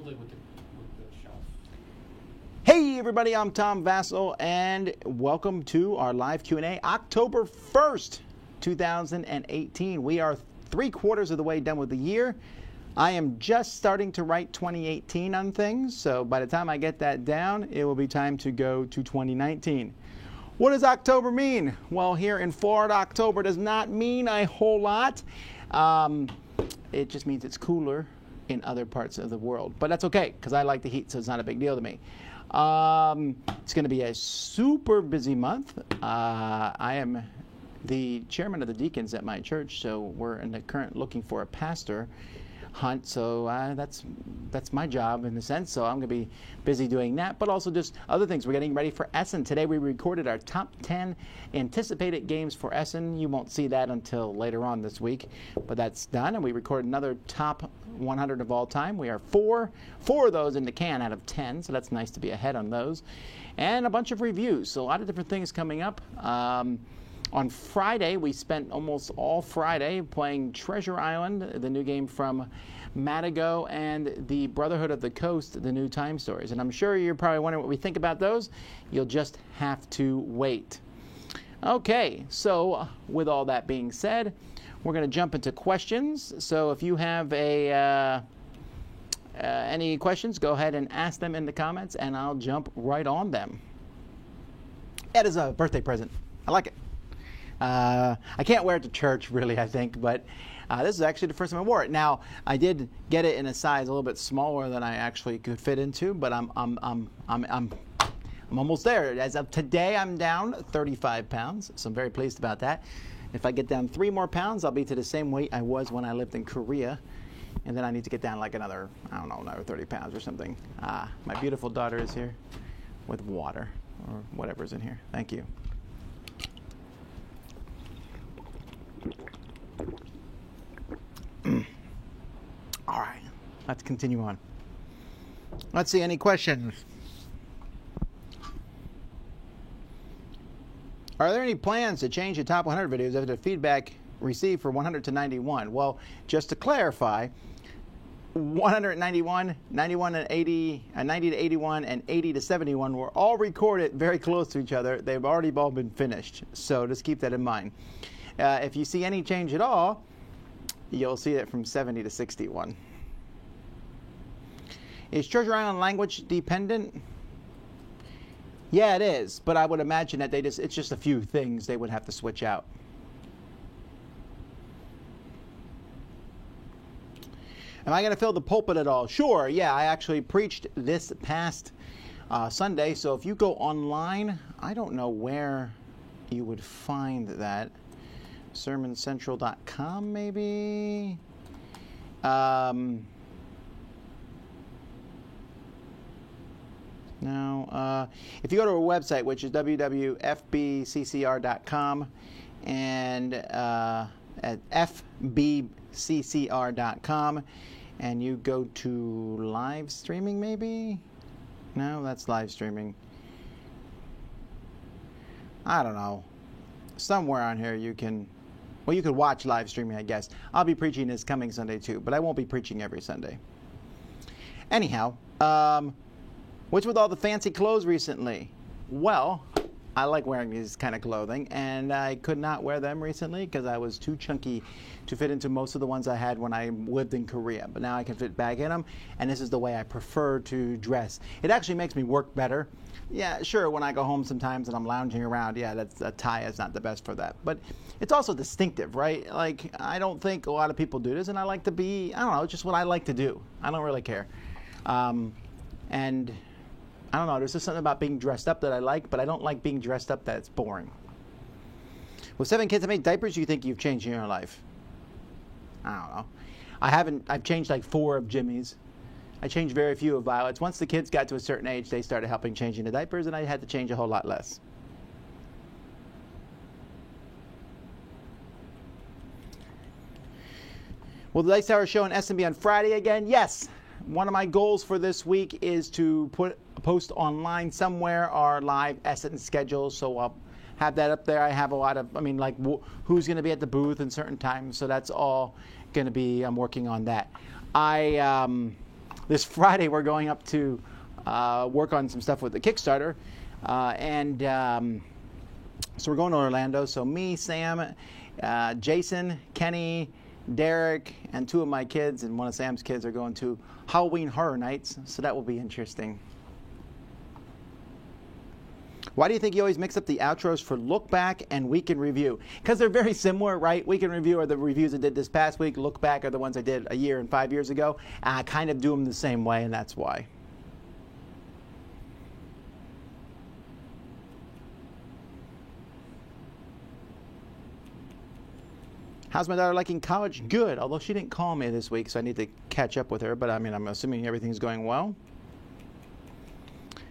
with the shelf. Hey everybody, I'm Tom Vassell, and welcome to our live Q&A, October 1st, 2018. We are 3/4 of the way done with the year. I am just starting to write 2018 on things, so by the time I get that down, it will be time to go to 2019. What does October mean? Well, here in Florida, October does not mean a whole lot. It just means it's cooler in other parts of the world. But that's okay, because I like the heat, so it's not a big deal to me. It's going to be a super busy month. I am the chairman of the deacons at my church, so we're in the current looking for a pastor hunt, so that's my job in a sense, so I'm going to be busy doing that, but also just other things. We're getting ready for Essen. Today we recorded our top 10 anticipated games for Essen. You won't see that until later on this week, but that's done, and we recorded another top 100 of all time. We are four of those in the can out of 10, so that's nice to be ahead on those, and a bunch of reviews, so a lot of different things coming up. On Friday, we spent almost all Friday playing Treasure Island, the new game from Madigo, and the Brotherhood of the Coast, the new Time Stories. And I'm sure you're probably wondering what we think about those. You'll just have to wait. Okay, so with all that being said, we're going to jump into questions. So if you have any questions, go ahead and ask them in the comments, and I'll jump right on them. Ed is a birthday present. I like it. I can't wear it to church, really, I think, but this is actually the first time I wore it. Now, I did get it in a size a little bit smaller than I actually could fit into, but I'm almost there. As of today, I'm down 35 pounds, so I'm very pleased about that. If I get down 3 more pounds, I'll be to the same weight I was when I lived in Korea, and then I need to get down like another 30 pounds or something. My beautiful daughter is here with water, or whatever's in here. Thank you. All right, let's continue on. Let's see, any questions? Are there any plans to change the top 100 videos after the feedback received for 100 to 91? Well, just to clarify, 191, 91 and 80, 90 to 81, and 80 to 71 were all recorded very close to each other. They've already all been finished, so just keep that in mind. If you see any change at all, you'll see it from 70 to 61. Is Treasure Island language dependent? Yeah, it is, but I would imagine that it's just a few things they would have to switch out. Am I going to fill the pulpit at all? Sure, yeah, I actually preached this past Sunday, so if you go online, I don't know where you would find that. SermonCentral.com, maybe? No. If you go to our website, which is www.fbccr.com, and at fbccr.com, and you go to live streaming, maybe? No, that's live streaming. I don't know. Somewhere on here you can watch live streaming, I guess. I'll be preaching this coming Sunday too, but I won't be preaching every Sunday. Anyhow, what's with all the fancy clothes recently? Well, I like wearing these kind of clothing, and I could not wear them recently because I was too chunky to fit into most of the ones I had when I lived in Korea. But now I can fit back in them, and this is the way I prefer to dress. It actually makes me work better. Yeah, sure, when I go home sometimes and I'm lounging around, yeah, a tie is not the best for that. But it's also distinctive, right? Like, I don't think a lot of people do this, and I like to be, I don't know, it's just what I like to do. I don't really care. And I don't know, there's just something about being dressed up that I like, but I don't like being dressed up that's boring. With 7 kids, how many diapers do you think you've changed in your life? I don't know. I've changed like 4 of Jimmy's. I changed very few of Violet's. Once the kids got to a certain age, they started helping changing the diapers, and I had to change a whole lot less. Will the Dice Tower show on SMB on Friday again? Yes. One of my goals for this week is to post online somewhere our live Essen schedule, so I'll have that up there. I have a lot of, who's going to be at the booth in certain times, so that's all going to be, I'm working on that. this Friday we're going up to work on some stuff with the Kickstarter, so we're going to Orlando. So me, Sam, Jason, Kenny, Derek, and 2 of my kids and 1 of Sam's kids are going to Halloween Horror Nights, so that will be interesting. Why do you think you always mix up the outros for Look Back and Week in Review? Because they're very similar, right? Week in Review are the reviews I did this past week. Look Back are the ones I did a year and 5 years ago. I kind of do them the same way, and that's why. How's my daughter liking college? Good, although she didn't call me this week, so I need to catch up with her. But, I mean, I'm assuming everything's going well.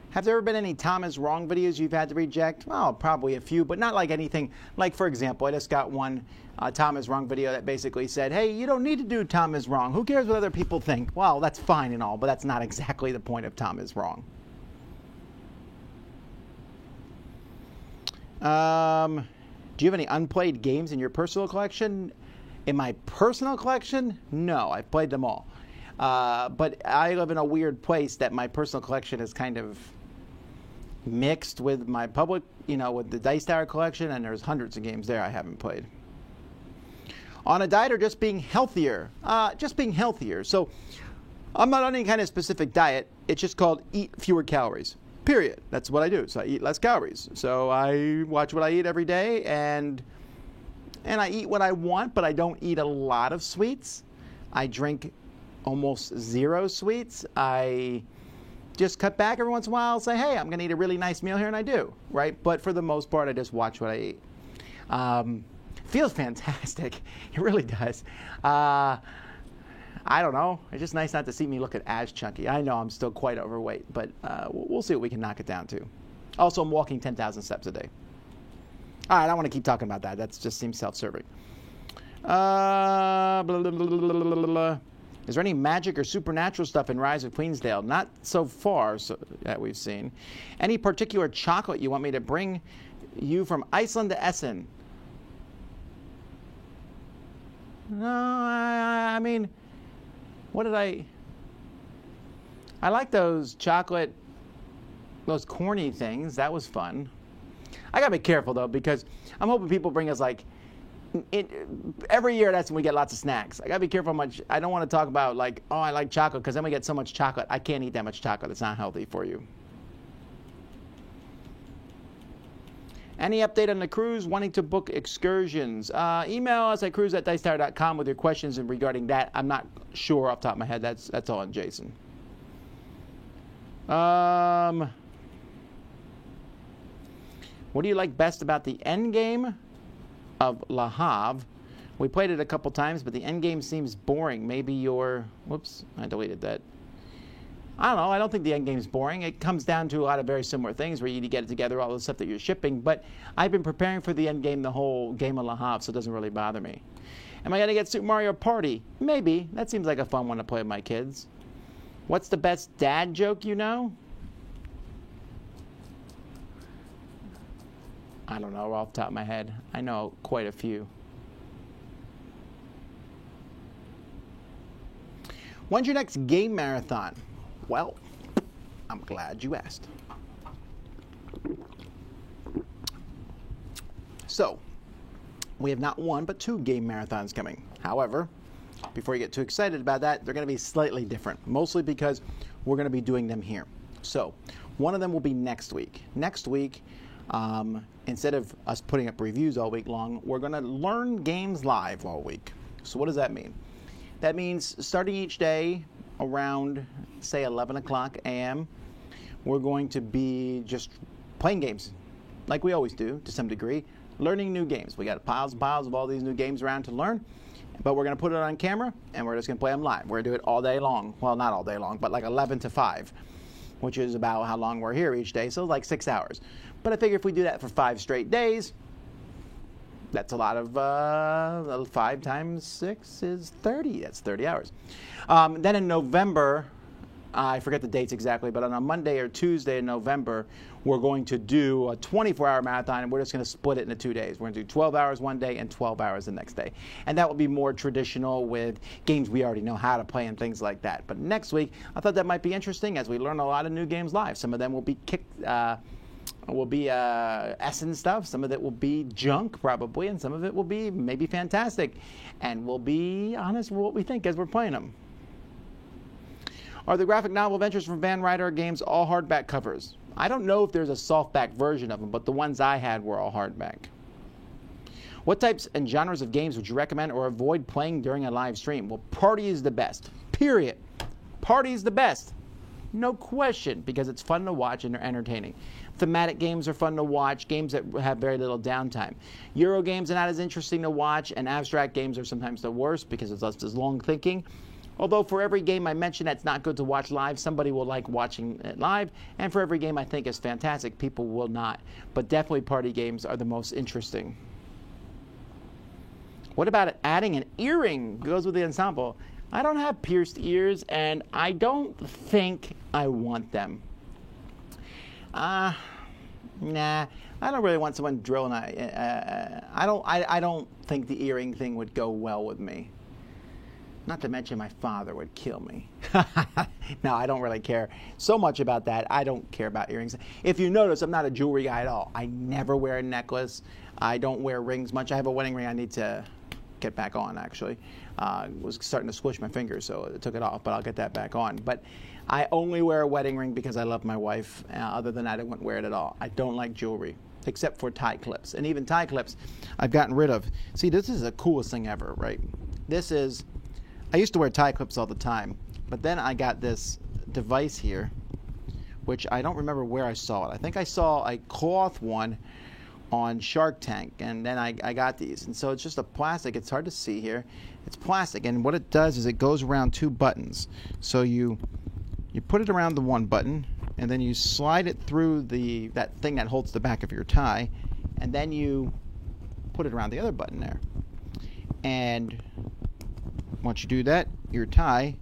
Have there ever been any Tom is Wrong videos you've had to reject? Well, probably a few, but not like anything. Like, for example, I just got one Tom is Wrong video that basically said, hey, you don't need to do Tom is Wrong. Who cares what other people think? Well, that's fine and all, but that's not exactly the point of Tom is Wrong. Do you have any unplayed games in your personal collection? In my personal collection? No, I've played them all. But I live in a weird place that my personal collection is kind of mixed with my public, with the Dice Tower collection, and there's hundreds of games there I haven't played. On a diet or just being healthier? Just being healthier. So I'm not on any kind of specific diet. It's just called eat fewer calories. Period. That's what I do. So I eat less calories. So I watch what I eat every day, and I eat what I want, but I don't eat a lot of sweets. I drink almost zero sweets. I just cut back every once in a while, say, hey, I'm going to eat a really nice meal here, and I do, right? But for the most part, I just watch what I eat. Feels fantastic. It really does. I don't know. It's just nice not to see me looking as chunky. I know I'm still quite overweight, but we'll see what we can knock it down to. Also, I'm walking 10,000 steps a day. All right, I don't want to keep talking about that. That just seems self-serving. Is there any magic or supernatural stuff in Rise of Queensdale? Not so far that we've seen. Any particular chocolate you want me to bring you from Iceland to Essen? No, I mean, what did I like those chocolate, those corny things. That was fun. I got to be careful, though, because I'm hoping people bring us, every year that's when we get lots of snacks. I got to be careful how much. I don't want to talk about, I like chocolate, because then we get so much chocolate. I can't eat that much chocolate. It's not healthy for you. Any update on the cruise? Wanting to book excursions? Email us at cruise@dicetower.com with your questions regarding that. I'm not sure off the top of my head. That's all on Jason. What do you like best about the end game of Le Havre? We played it a couple times, but the end game seems boring. Maybe whoops, I deleted that. I don't know. I don't think the end game's boring. It comes down to a lot of very similar things where you need to get it together, all the stuff that you're shipping. But I've been preparing for the end game the whole game of Le Havre, so it doesn't really bother me. Am I going to get Super Mario Party? Maybe. That seems like a fun one to play with my kids. What's the best dad joke you know? I don't know off the top of my head. I know quite a few. When's your next game marathon? Well, I'm glad you asked. So, we have not one but 2 game marathons coming. However, before you get too excited about that, they're going to be slightly different, mostly because we're going to be doing them here. So, one of them will be next week. Next week, instead of us putting up reviews all week long, we're going to learn games live all week. So what does that mean? That means starting each day around, say, 11 o'clock a.m., we're going to be just playing games like we always do to some degree, learning new games. We got piles and piles of all these new games around to learn, but we're going to put it on camera, and we're just going to play them live. We're going to do it all day long. Well, not all day long, but like 11 to 5, which is about how long we're here each day, so like 6 hours. But I figure if we do that for 5 straight days, that's a lot of 5 times 6 is 30. That's 30 hours. Then in November, I forget the dates exactly, but on a Monday or Tuesday in November, we're going to do a 24-hour marathon, and we're just going to split it into 2 days. We're going to do 12 hours one day and 12 hours the next day. And that will be more traditional with games we already know how to play and things like that. But next week, I thought that might be interesting as we learn a lot of new games live. Some of them will be Essen stuff, some of it will be junk probably, and some of it will be maybe fantastic. And we'll be honest with what we think as we're playing them. Are the graphic novel adventures from Van Ryder games all hardback covers? I don't know if there's a softback version of them, but the ones I had were all hardback. What types and genres of games would you recommend or avoid playing during a live stream? Well, party is the best. Period. Party is the best. No question, because it's fun to watch and they're entertaining. Thematic games are fun to watch, games that have very little downtime. Euro games are not as interesting to watch, and abstract games are sometimes the worst because it's just as long thinking. Although for every game I mention that's not good to watch live, somebody will like watching it live, and for every game I think is fantastic, people will not. But definitely party games are the most interesting. What about adding an earring? Goes with the ensemble. I don't have pierced ears, and I don't think I want them. Nah, I don't really want someone drilling. I don't think the earring thing would go well with me. Not to mention my father would kill me. No, I don't really care so much about that. I don't care about earrings. If you notice, I'm not a jewelry guy at all. I never wear a necklace. I don't wear rings much. I have a wedding ring I need to get back on, actually. Was starting to squish my fingers, so I took it off, but I'll get that back on. But I only wear a wedding ring because I love my wife. Other than that, I wouldn't wear it at all. I don't like jewelry, except for tie clips. And even tie clips, I've gotten rid of. See, this is the coolest thing ever, right? I used to wear tie clips all the time, but then I got this device here, which I don't remember where I saw it. I think I saw a cloth one on Shark Tank, and then I got these. And so it's just a plastic. It's hard to see here. It's plastic, and what it does is it goes around two buttons. So you put it around the one button, and then you slide it through that thing that holds the back of your tie, and then you put it around the other button there. And once you do that, your tie,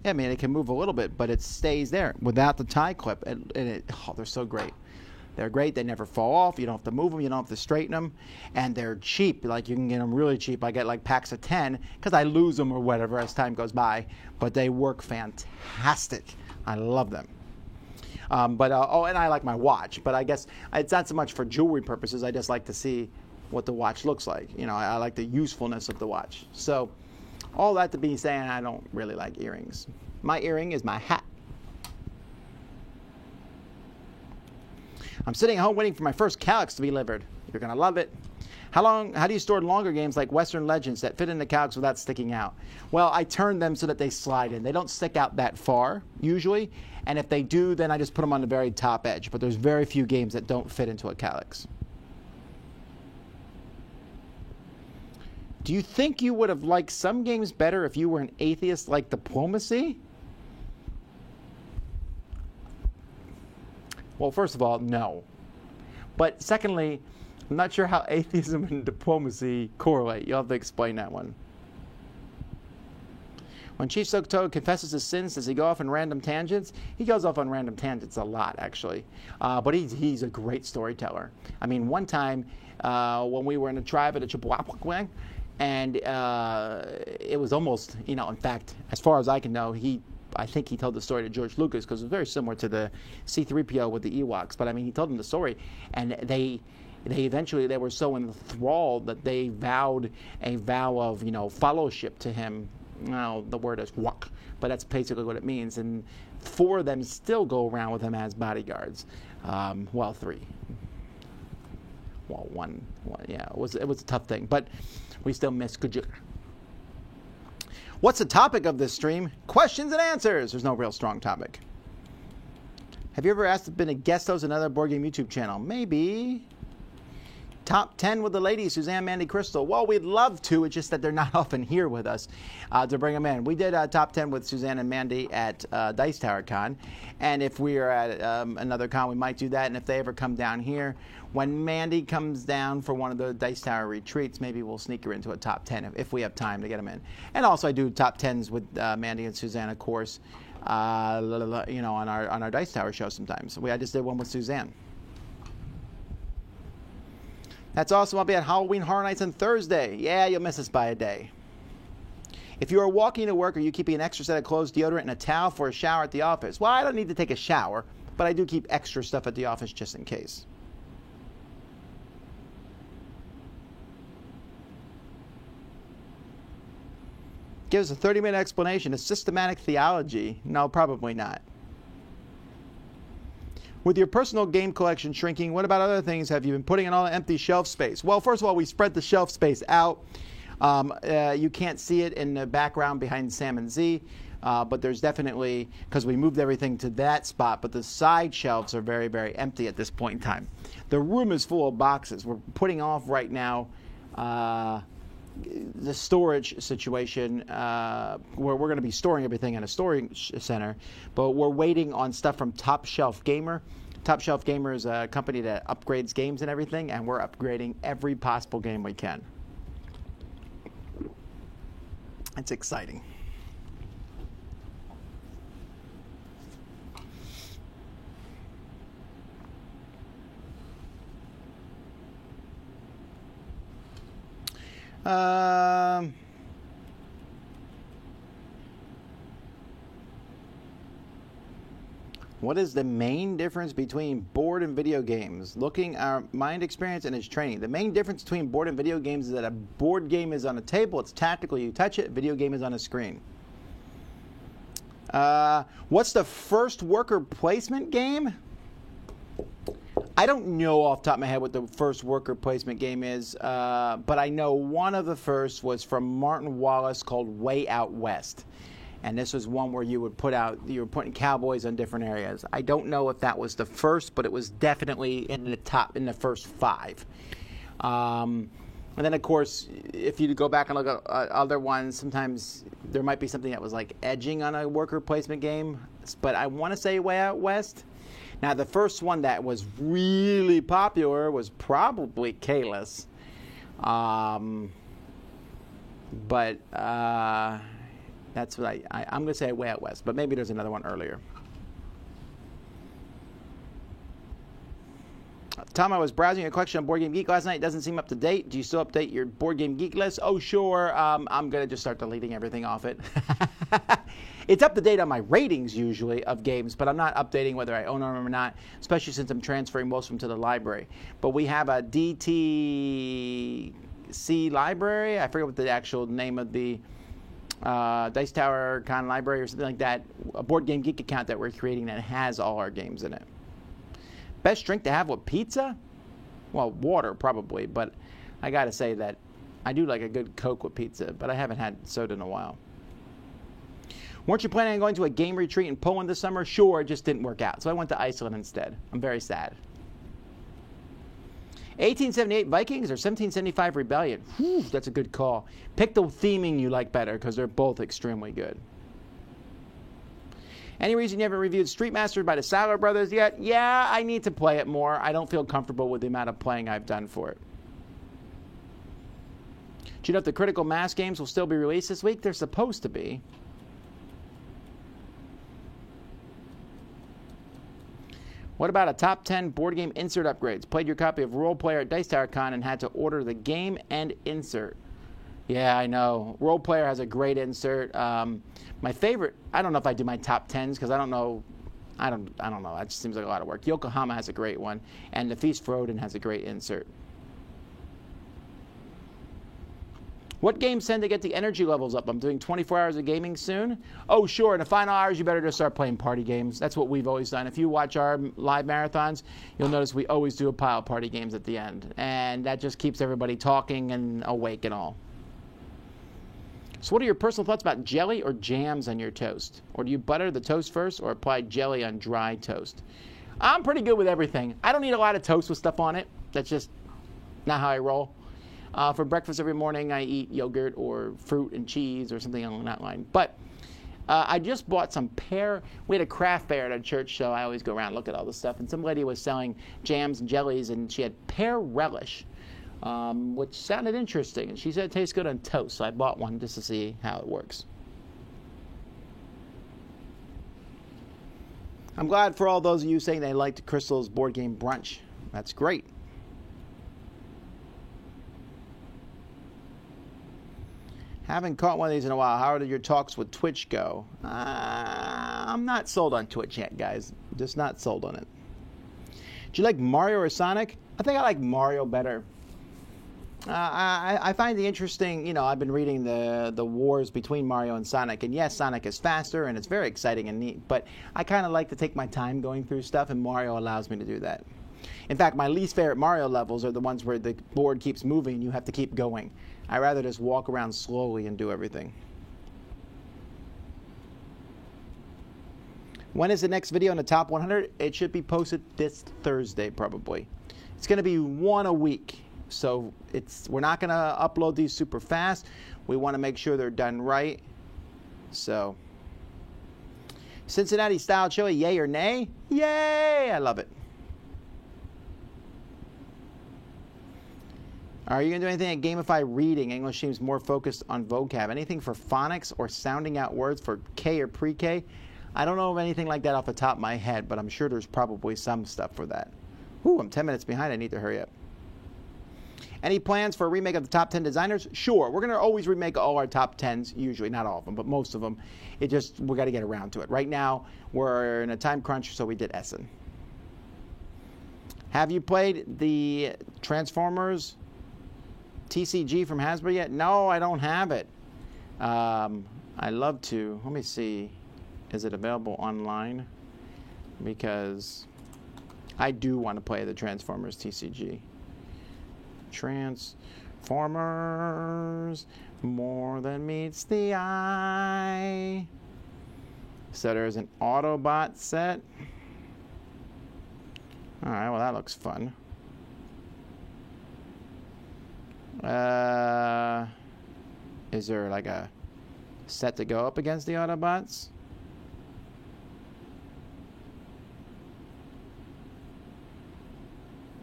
I mean, it can move a little bit, but it stays there without the tie clip. And they're so great. They're great. They never fall off. You don't have to move them. You don't have to straighten them. And they're cheap. Like, you can get them really cheap. I get like packs of 10 because I lose them or whatever as time goes by. But they work fantastic. I love them. And I like my watch. But I guess it's not so much for jewelry purposes. I just like to see what the watch looks like. You know, I like the usefulness of the watch. So all that to be saying, I don't really like earrings. My earring is my hat. I'm sitting at home waiting for my first Calyx to be delivered. You're going to love it. How do you store longer games like Western Legends that fit into Calyx without sticking out? Well, I turn them so that they slide in. They don't stick out that far, usually. And if they do, then I just put them on the very top edge. But there's very few games that don't fit into a Calyx. Do you think you would have liked some games better if you were an atheist like Diplomacy? Well, first of all, no. But secondly, I'm not sure how atheism and diplomacy correlate. You'll have to explain that one. When Chief Sokotoa confesses his sins, does he go off on random tangents? He goes off on random tangents a lot, actually. But he's a great storyteller. I mean, one time when we were in a tribe at a Chippewa, and it was almost, in fact, as far as I can know, I think he told the story to George Lucas because it was very similar to the C-3PO with the Ewoks. But I mean, he told him the story, and they eventually were so enthralled that they vowed a vow of fellowship to him. Well, the word is wak, but that's basically what it means. And 4 of them still go around with him as bodyguards. 3. Well, one, yeah, it was a tough thing, but we still miss Kujuk. What's the topic of this stream? Questions and answers. There's no real strong topic. Have you ever been a guest host on another board game YouTube channel? Maybe. Top 10 with the ladies, Suzanne, Mandy, Crystal. Well, we'd love to. It's just that they're not often here with us to bring them in. We did top 10 with Suzanne and Mandy at Dice Tower Con. And if we are at another con, we might do that. And if they ever come down here, when Mandy comes down for one of the Dice Tower retreats, maybe we'll sneak her into a top 10 if we have time to get them in. And also I do top 10s with Mandy and Suzanne, of course, on our Dice Tower show sometimes. I just did one with Suzanne. That's awesome. I'll be at Halloween Horror Nights on Thursday. Yeah, you'll miss us by a day. If you are walking to work, are you keeping an extra set of clothes, deodorant, and a towel for a shower at the office? Well, I don't need to take a shower, but I do keep extra stuff at the office just in case. Give us a 30-minute explanation of systematic theology. No, probably not. With your personal game collection shrinking, what about other things have you been putting in all the empty shelf space? Well, first of all, we spread the shelf space out. You can't see it in the background behind Sam and Z, but there's definitely, because we moved everything to that spot, but the side shelves are very, very empty at this point in time. The room is full of boxes. We're putting off right now the storage situation where we're going to be storing everything in a storage center, but we're waiting on stuff from Top Shelf Gamer. Top Shelf Gamer is a company that upgrades games and everything, and we're upgrading every possible game we can. It's exciting. What is the main difference between board and video games? Looking at mind experience and its training. The main difference between board and video games is that a board game is on a table, it's tactical, you touch it. A video game is on a screen. What's the first worker placement game? I don't know off the top of my head what the first worker placement game is, but I know one of the first was from Martin Wallace called Way Out West. And this was one where you were putting cowboys on different areas. I don't know if that was the first, but it was definitely in the first 5. And then, of course, if you go back and look at other ones, sometimes there might be something that was like edging on a worker placement game. But I want to say Way Out West. Now, the first one that was really popular was probably Kalis. That's what I'm going to say Way Out West, but maybe there's another one earlier. Tom, I was browsing your collection on Board Game Geek last night. It doesn't seem up to date. Do you still update your Board Game Geek list? Oh, sure. I'm going to just start deleting everything off it. It's up to date on my ratings usually of games, but I'm not updating whether I own them or not, especially since I'm transferring most of them to the library. But we have a DTC library. I forget what the actual name of the Dice Tower Con library or something like that, a Board Game Geek account that we're creating that has all our games in it. Best drink to have with pizza? Well, water probably, but I gotta say that I do like a good Coke with pizza, but I haven't had soda in a while. Weren't you planning on going to a game retreat in Poland this summer? Sure, it just didn't work out, so I went to Iceland instead. I'm very sad. 1878 Vikings or 1775 Rebellion? Whew, that's a good call. Pick the theming you like better because they're both extremely good. Any reason you haven't reviewed Street Master by the Saller Brothers yet? Yeah, I need to play it more. I don't feel comfortable with the amount of playing I've done for it. Do you know if the Critical Mass games will still be released this week? They're supposed to be. What about a top 10 board game insert upgrades? Played your copy of Role Player at Dice Tower Con and had to order the game and insert. Yeah, I know. Role Player has a great insert. My favorite, I don't know if I do my top 10s because I don't know. I don't know. That just seems like a lot of work. Yokohama has a great one, and The Feast for Odin has a great insert. What games tend to get the energy levels up? I'm doing 24 hours of gaming soon. Oh, sure. In the final hours, you better just start playing party games. That's what we've always done. If you watch our live marathons, you'll notice we always do a pile of party games at the end. And that just keeps everybody talking and awake and all. So what are your personal thoughts about jelly or jams on your toast? Or do you butter the toast first or apply jelly on dry toast? I'm pretty good with everything. I don't eat a lot of toast with stuff on it. That's just not how I roll. For breakfast every morning, I eat yogurt or fruit and cheese or something along that line. But I just bought some pear. We had a craft fair at our church, so I always go around and look at all this stuff. And some lady was selling jams and jellies, and she had pear relish, which sounded interesting. And she said it tastes good on toast, so I bought one just to see how it works. I'm glad for all those of you saying they liked Crystal's board game brunch. That's great. Haven't caught one of these in a while. How did your talks with Twitch go? I'm not sold on Twitch yet, guys. Just not sold on it. Do you like Mario or Sonic? I think I like Mario better. I find it interesting, you know, I've been reading the wars between Mario and Sonic, and yes, Sonic is faster, and it's very exciting and neat, but I kind of like to take my time going through stuff, and Mario allows me to do that. In fact, my least favorite Mario levels are the ones where the board keeps moving and you have to keep going. I'd rather just walk around slowly and do everything. When is the next video in the top 100? It should be posted this Thursday, probably. It's going to be one a week. So we're not going to upload these super fast. We want to make sure they're done right. So, Cincinnati style chili, yay or nay? Yay! I love it. Are you going to do anything at Gamify reading? English seems more focused on vocab. Anything for phonics or sounding out words for K or pre-K? I don't know of anything like that off the top of my head, but I'm sure there's probably some stuff for that. Ooh, I'm 10 minutes behind. I need to hurry up. Any plans for a remake of the top 10 designers? Sure. We're going to always remake all our top 10s, usually. Not all of them, but most of them. We got to get around to it. Right now, we're in a time crunch, so we did Essen. Have you played the Transformers TCG from Hasbro yet? No, I don't have it. I'd love to. Let me see. Is it available online? Because I do want to play the Transformers TCG. Transformers, more than meets the eye. So there's an Autobot set. All right, well, that looks fun. Is there like a set to go up against the Autobots?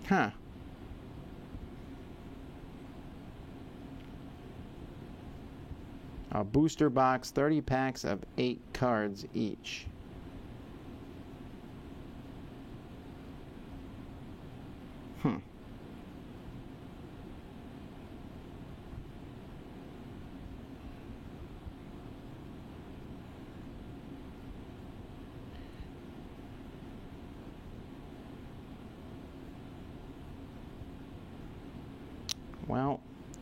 Huh. A booster box, 30 packs of 8 cards each. Well,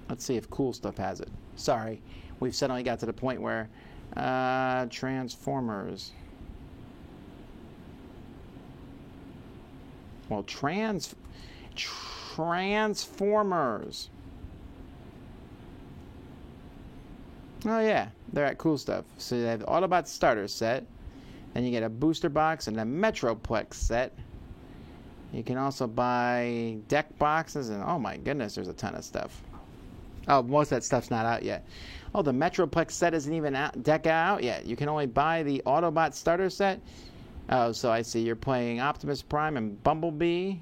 let's see if Cool Stuff has it. Sorry, we've suddenly got to the point where Transformers. Well, Transformers. Oh yeah, they're at Cool Stuff. So they have the Autobot starter set. Then you get a booster box and a Metroplex set. You can also buy deck boxes, and oh my goodness, there's a ton of stuff. Oh, most of that stuff's not out yet. Oh, the Metroplex set isn't even out yet. You can only buy the Autobot starter set. Oh, so I see you're playing Optimus Prime and Bumblebee.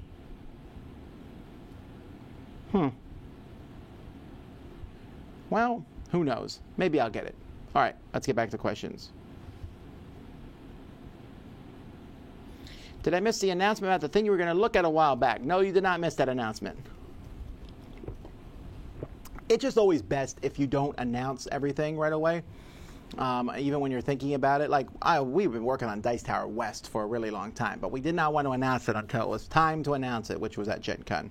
Well, who knows? Maybe I'll get it. All right, let's get back to questions. Did I miss the announcement about the thing you were going to look at a while back? No, you did not miss that announcement. It's just always best if you don't announce everything right away, even when you're thinking about it. Like, we've been working on Dice Tower West for a really long time, but we did not want to announce it until it was time to announce it, which was at Gen Con.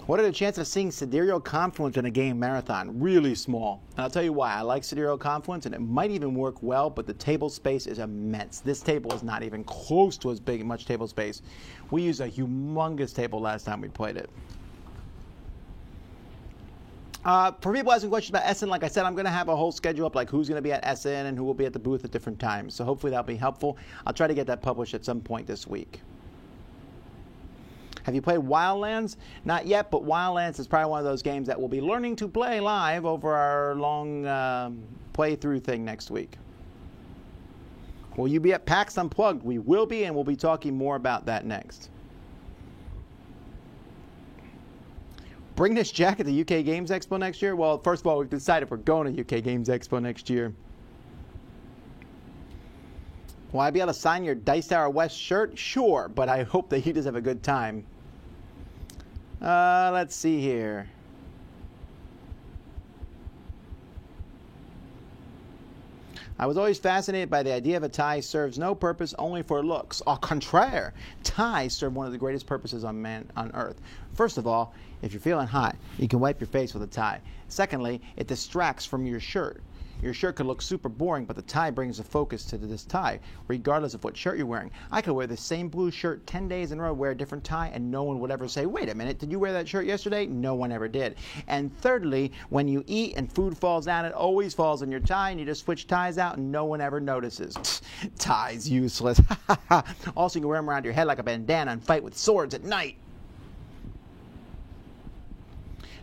What are the chances of seeing Sidereal Confluence in a game marathon? Really small. And I'll tell you why. I like Sidereal Confluence, and it might even work well, but the table space is immense. This table is not even close to as big much table space. We used a humongous table last time we played it. For people asking questions about Essen, like I said, I'm going to have a whole schedule up, like who's going to be at Essen and who will be at the booth at different times. So hopefully that'll be helpful. I'll try to get that published at some point this week. Have you played Wildlands? Not yet, but Wildlands is probably one of those games that we'll be learning to play live over our long playthrough thing next week. Will you be at PAX Unplugged? We will be, and we'll be talking more about that next. Bring this jacket to UK Games Expo next year? Well, first of all, we've decided we're going to UK Games Expo next year. Will I be able to sign your Dice Tower West shirt? Sure, but I hope that you just have a good time. Let's see here. I was always fascinated by the idea of a tie serves no purpose, only for looks. Au contraire, ties serve one of the greatest purposes on earth. First of all, if you're feeling hot, you can wipe your face with a tie. Secondly, it distracts from your shirt. Your shirt could look super boring, but the tie brings a focus to this tie, regardless of what shirt you're wearing. I could wear the same blue shirt 10 days in a row, wear a different tie, and no one would ever say, wait a minute, did you wear that shirt yesterday? No one ever did. And thirdly, when you eat and food falls down, it always falls on your tie, and you just switch ties out, and no one ever notices. Tie's useless. Also, you can wear them around your head like a bandana and fight with swords at night.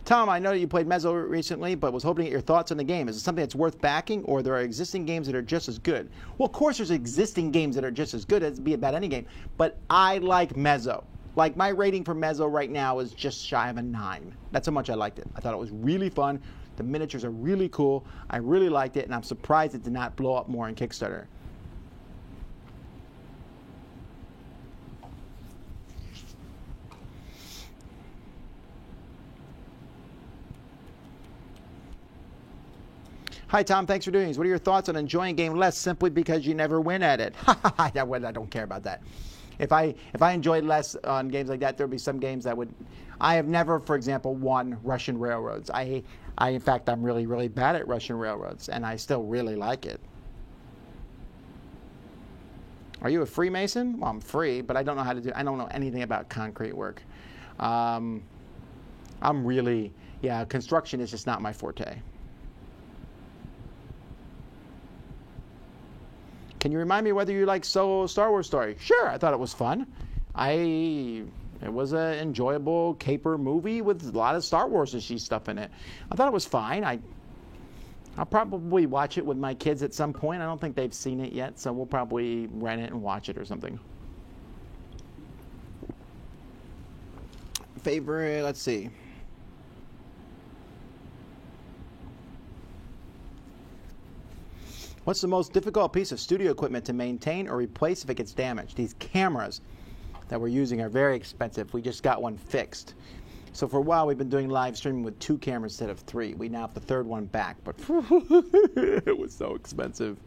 Tom, I know that you played Mezzo recently, but was hoping to get your thoughts on the game. Is it something that's worth backing, or there are existing games that are just as good? Well, of course there's existing games that are just as good. It'd be about any game. But I like Mezzo. Like, my rating for Mezzo right now is just shy of a 9. That's how much I liked it. I thought it was really fun. The miniatures are really cool. I really liked it, and I'm surprised it did not blow up more on Kickstarter. Hi, Tom. Thanks for doing this. What are your thoughts on enjoying a game less simply because you never win at it? I don't care about that. If I enjoyed less on games like that, there would be some games that would... I have never, for example, won Russian Railroads. In fact, I'm really, really bad at Russian Railroads, and I still really like it. Are you a Freemason? Well, I'm free, but I don't know how to do... I don't know anything about concrete work. I'm really... Yeah, construction is just not my forte. Can you remind me whether you like Solo Star Wars Story? Sure, I thought it was fun. It was an enjoyable caper movie with a lot of Star Wars-y stuff in it. I thought it was fine. I'll probably watch it with my kids at some point. I don't think they've seen it yet, so we'll probably rent it and watch it or something. Favorite, let's see. What's the most difficult piece of studio equipment to maintain or replace if it gets damaged? These cameras that we're using are very expensive. We just got one fixed. So for a while, we've been doing live streaming with 2 cameras instead of 3. We now have the third one back, but it was so expensive.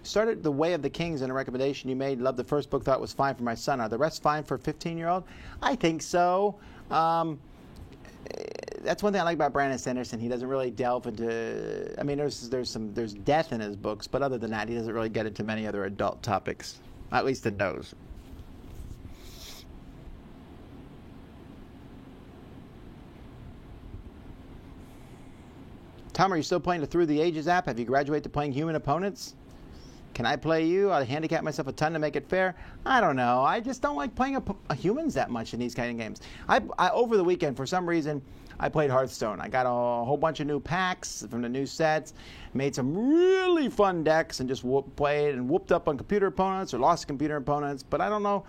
Started The Way of the Kings in a recommendation you made. Loved the first book, thought it was fine for my son. Are the rest fine for a 15-year-old? I think so. That's one thing I like about Brandon Sanderson. He doesn't really delve into... I mean, there's death in his books, but other than that, he doesn't really get into many other adult topics. At least in those. Tom, are you still playing the Through the Ages app? Have you graduated to playing human opponents? Can I play you? I'll handicap myself a ton to make it fair. I don't know. I just don't like playing humans that much in these kind of games. Over the weekend, for some reason, I played Hearthstone. I got a whole bunch of new packs from the new sets, made some really fun decks, and just played and whooped up on computer opponents or lost computer opponents. But I don't know.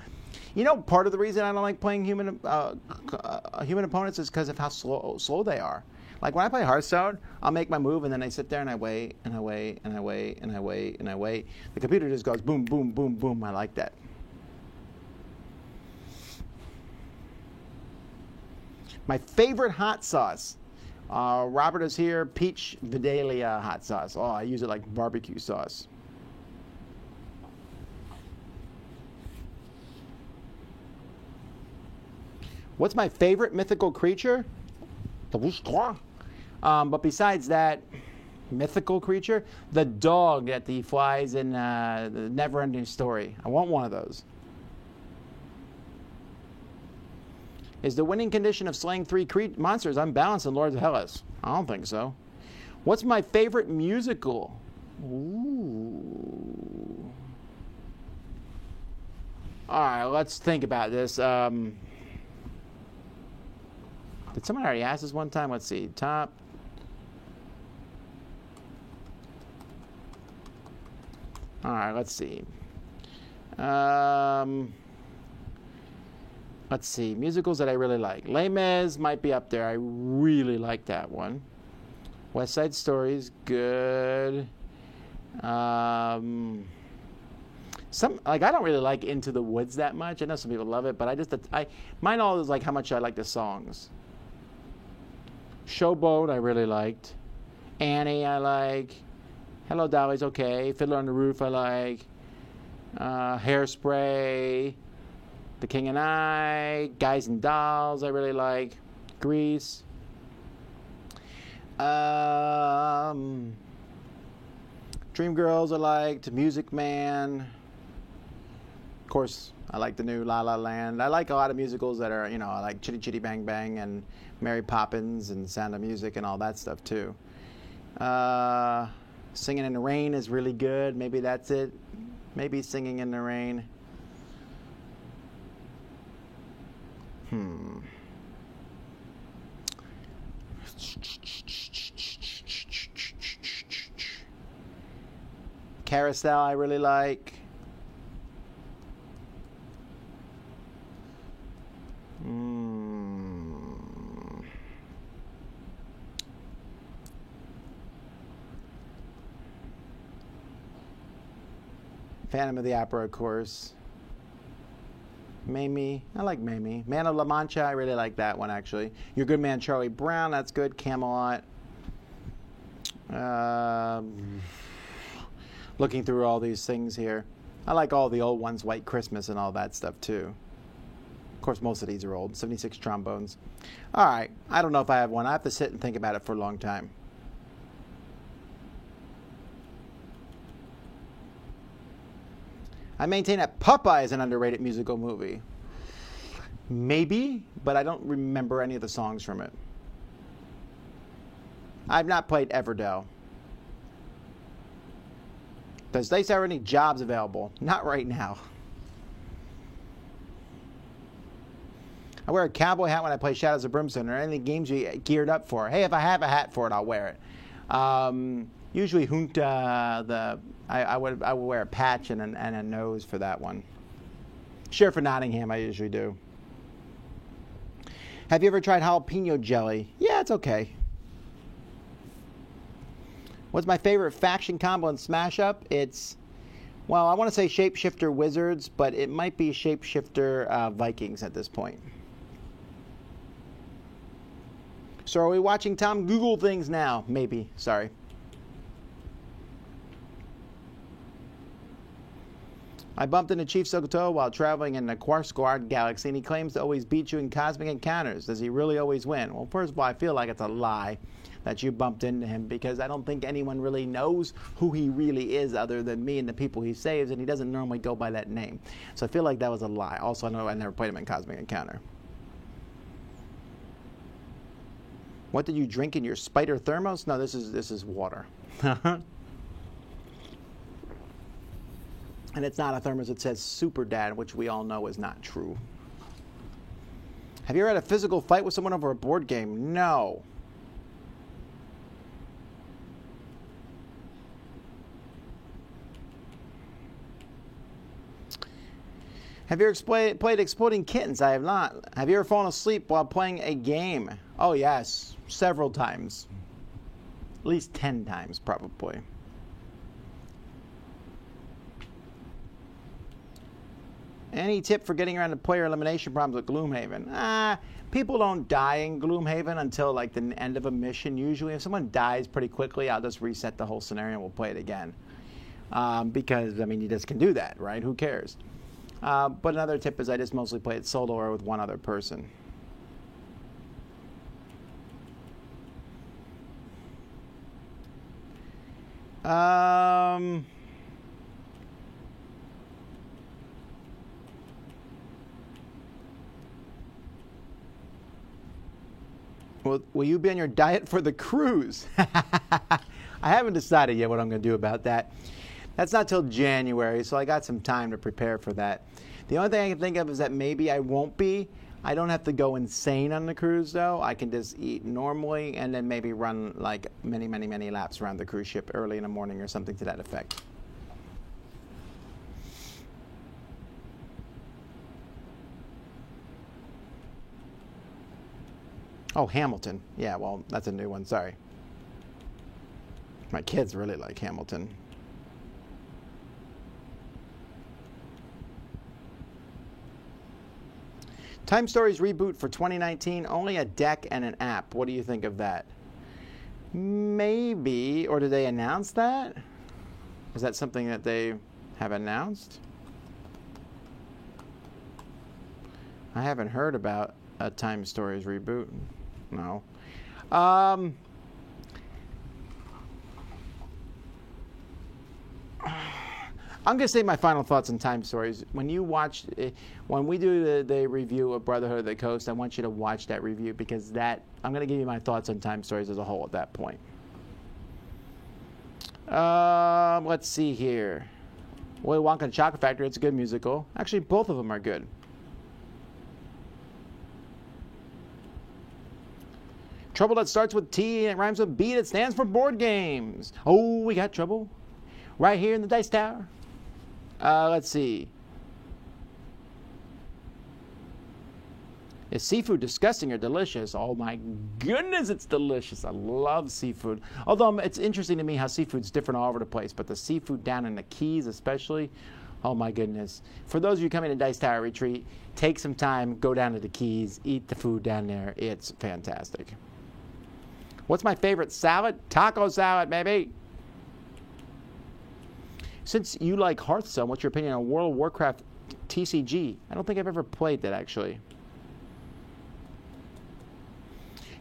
You know, part of the reason I don't like playing human opponents is because of how slow they are. Like when I play Hearthstone, I'll make my move and then I sit there and I wait and I wait and I wait and I wait and I wait. The computer just goes boom, boom, boom, boom. I like that. My favorite hot sauce. Robert is here. Peach Vidalia hot sauce. Oh, I use it like barbecue sauce. What's my favorite mythical creature? The Wooshqua. But besides that mythical creature, the dog that he flies in the Neverending Story. I want one of those. Is the winning condition of slaying 3 monsters unbalanced in Lords of Hellas? I don't think so. What's my favorite musical? Ooh. All right, let's think about this. Did someone already ask this one time? Let's see. Top. All right, let's see. Let's see, musicals that I really like. Les Mis might be up there. I really like that one. West Side Story's good. I don't really like Into the Woods that much. I know some people love it, but mine all is like how much I like the songs. Showboat I really liked. Annie I like. Hello Dolly's okay. Fiddler on the Roof I like. Hairspray. The King and I. Guys and Dolls I really like. Grease. Dreamgirls I liked. Music Man. Of course, I like the new La La Land. I like a lot of musicals that are, I like Chitty Chitty Bang Bang and Mary Poppins and Sound of Music and all that stuff too. Singing in the Rain is really good. Maybe that's it. Maybe Singing in the Rain. Carousel I really like. Phantom of the Opera, of course. Mamie, I like Mamie. Man of La Mancha, I really like that one actually. Your Good Man Charlie Brown, that's good. Camelot. Looking through all these things here. I like all the old ones, White Christmas and all that stuff too. Of course, most of these are old. 76 Trombones. All right, I don't know if I have one. I have to sit and think about it for a long time. I maintain that Popeye is an underrated musical movie. Maybe, but I don't remember any of the songs from it. I've not played Everdell. Does Dice have any jobs available? Not right now. I wear a cowboy hat when I play Shadows of Brimstone or any games you geared up for. Hey, if I have a hat for it, I'll wear it. Usually Junta, I would wear a patch and a nose for that one. Sheriff of Nottingham, I usually do. Have you ever tried jalapeno jelly? Yeah, it's okay. What's my favorite faction combo in Smash Up? It's, well, I want to say Shapeshifter Wizards, but it might be Shapeshifter Vikings at this point. So are we watching Tom Google things now? Maybe. Sorry. I bumped into Chief Sokoto while traveling in the Quarsquad Galaxy, and he claims to always beat you in cosmic encounters. Does he really always win? Well, first of all, I feel like it's a lie that you bumped into him, because I don't think anyone really knows who he really is other than me and the people he saves, and he doesn't normally go by that name. So I feel like that was a lie. Also, I know I never played him in Cosmic Encounter. What did you drink in your spider thermos? No, this is water. And it's not a thermos that says Super Dad, which we all know is not true. Have you ever had a physical fight with someone over a board game? No. Have you ever played Exploding Kittens? I have not. Have you ever fallen asleep while playing a game? Oh, yes. Several times. At least 10 times, probably. Any tip for getting around the player elimination problems with Gloomhaven? People don't die in Gloomhaven until like the end of a mission usually. If someone dies pretty quickly, I'll just reset the whole scenario and we'll play it again. Because, I mean, you just can do that, right? Who cares? But another tip is I just mostly play it solo or with one other person. Will you be on your diet for the cruise? I haven't decided yet what I'm going to do about that. That's not till January, so I got some time to prepare for that. The only thing I can think of is that maybe I won't be. I don't have to go insane on the cruise, though. I can just eat normally and then maybe run like many, many, many laps around the cruise ship early in the morning or something to that effect. Oh, Hamilton. Yeah, well, that's a new one. Sorry. My kids really like Hamilton. Time Stories reboot for 2019, only a deck and an app. What do you think of that? Maybe, or did they announce that? Is that something that they have announced? I haven't heard about a Time Stories reboot. No. I'm going to say my final thoughts on Time Stories. When you watch, when we do the review of Brotherhood of the Coast, I want you to watch that review because I'm going to give you my thoughts on Time Stories as a whole at that point. Let's see here. Willy Wonka and Chocolate Factory, it's a good musical. Actually, both of them are good. Trouble that starts with T and it rhymes with B that stands for board games. Oh, we got trouble right here in the Dice Tower. Let's see. Is seafood disgusting or delicious? Oh my goodness, it's delicious. I love seafood. Although it's interesting to me how seafood's different all over the place, but the seafood down in the Keys especially, oh my goodness. For those of you coming to Dice Tower Retreat, take some time, go down to the Keys, eat the food down there. It's fantastic. What's my favorite salad? Taco salad, baby. Since you like Hearthstone, what's your opinion on World of Warcraft TCG? I don't think I've ever played that, actually.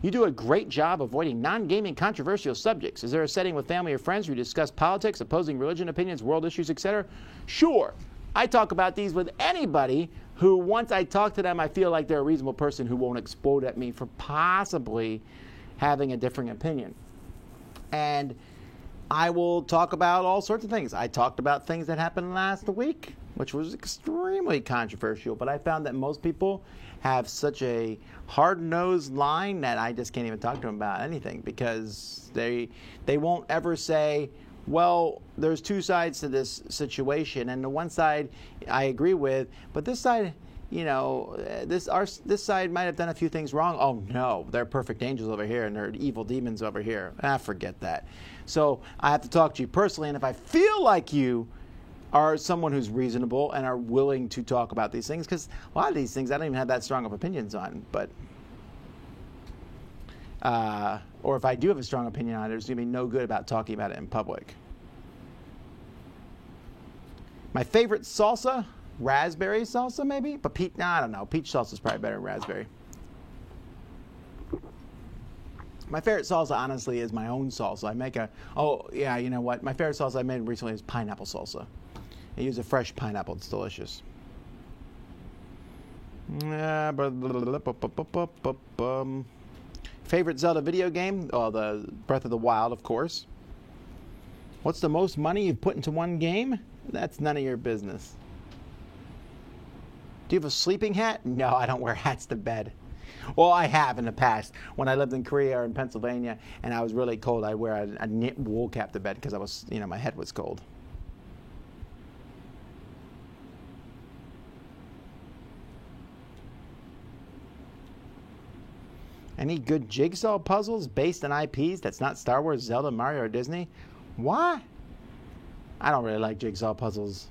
You do a great job avoiding non-gaming controversial subjects. Is there a setting with family or friends where you discuss politics, opposing religion opinions, world issues, etc.? Sure. I talk about these with anybody who, once I talk to them, I feel like they're a reasonable person who won't explode at me for possibly having a differing opinion. And I will talk about all sorts of things. I talked about things that happened last week, which was extremely controversial, but I found that most people have such a hard-nosed line that I just can't even talk to them about anything because they won't ever say, well, there's two sides to this situation, and the one side I agree with, but this side, you know, this side might have done a few things wrong. Oh no, they're perfect angels over here and they're evil demons over here. Forget that. So I have to talk to you personally, and if I feel like you are someone who's reasonable and are willing to talk about these things, because a lot of these things I don't even have that strong of opinions on, but or if I do have a strong opinion on it, there's going to be no good about talking about it in public. My favorite salsa? Raspberry salsa, maybe? But I don't know. Peach salsa is probably better than raspberry. My favorite salsa, honestly, is my own salsa. I make you know what? My favorite salsa I made recently is pineapple salsa. I use a fresh pineapple. It's delicious. Favorite Zelda video game? Oh, the Breath of the Wild, of course. What's the most money you've put into one game? That's none of your business. Do you have a sleeping hat? No, I don't wear hats to bed. Well, I have in the past. When I lived in Korea or in Pennsylvania and I was really cold, I'd wear a knit wool cap to bed because I was, my head was cold. Any good jigsaw puzzles based on IPs that's not Star Wars, Zelda, Mario, or Disney? What? I don't really like jigsaw puzzles.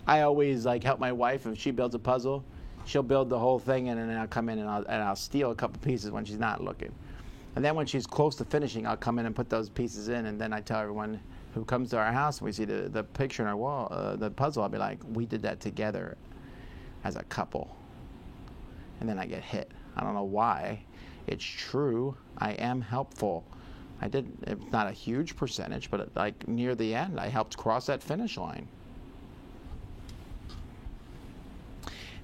I always help my wife if she builds a puzzle. She'll build the whole thing, and then I'll come in and I'll steal a couple pieces when she's not looking. And then when she's close to finishing, I'll come in and put those pieces in, and then I tell everyone who comes to our house and we see the picture on our wall, the puzzle, I'll be like, we did that together as a couple. And then I get hit. I don't know why. It's true. I am helpful. It's not a huge percentage, but near the end, I helped cross that finish line.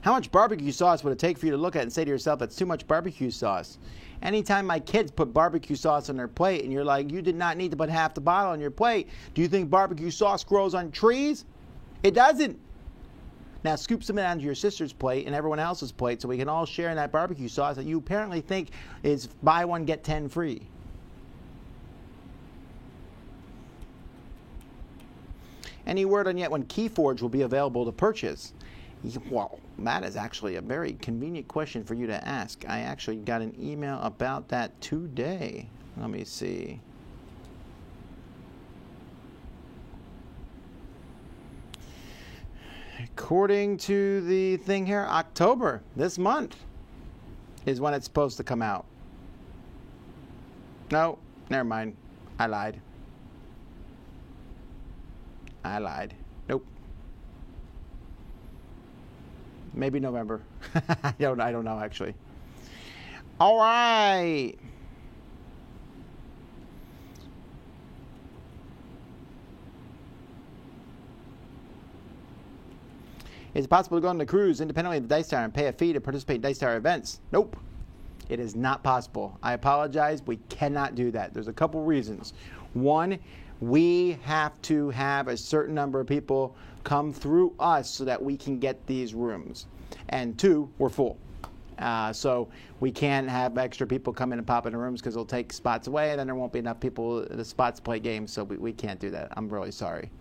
How much barbecue sauce would it take for you to look at and say to yourself, that's too much barbecue sauce? Anytime my kids put barbecue sauce on their plate and you're like, you did not need to put half the bottle on your plate, do you think barbecue sauce grows on trees? It doesn't. Now scoop some of it onto your sister's plate and everyone else's plate so we can all share in that barbecue sauce that you apparently think is buy one, get 10 free. Any word on yet when Keyforge will be available to purchase? Well, that is actually a very convenient question for you to ask. I actually got an email about that today. Let me see. According to the thing here, October, this month, is when it's supposed to come out. No, never mind. I lied. Nope. Maybe November. I don't know, actually. All right. Is it possible to go on the cruise independently of the Dice Tower and pay a fee to participate in Dice Tower events? Nope. It is not possible. I apologize. We cannot do that. There's a couple reasons. One, we have to have a certain number of people come through us so that we can get these rooms. And two, we're full. So we can't have extra people come in and pop into rooms because they'll take spots away, and then there won't be enough people, the spots to play games, so we can't do that. I'm really sorry.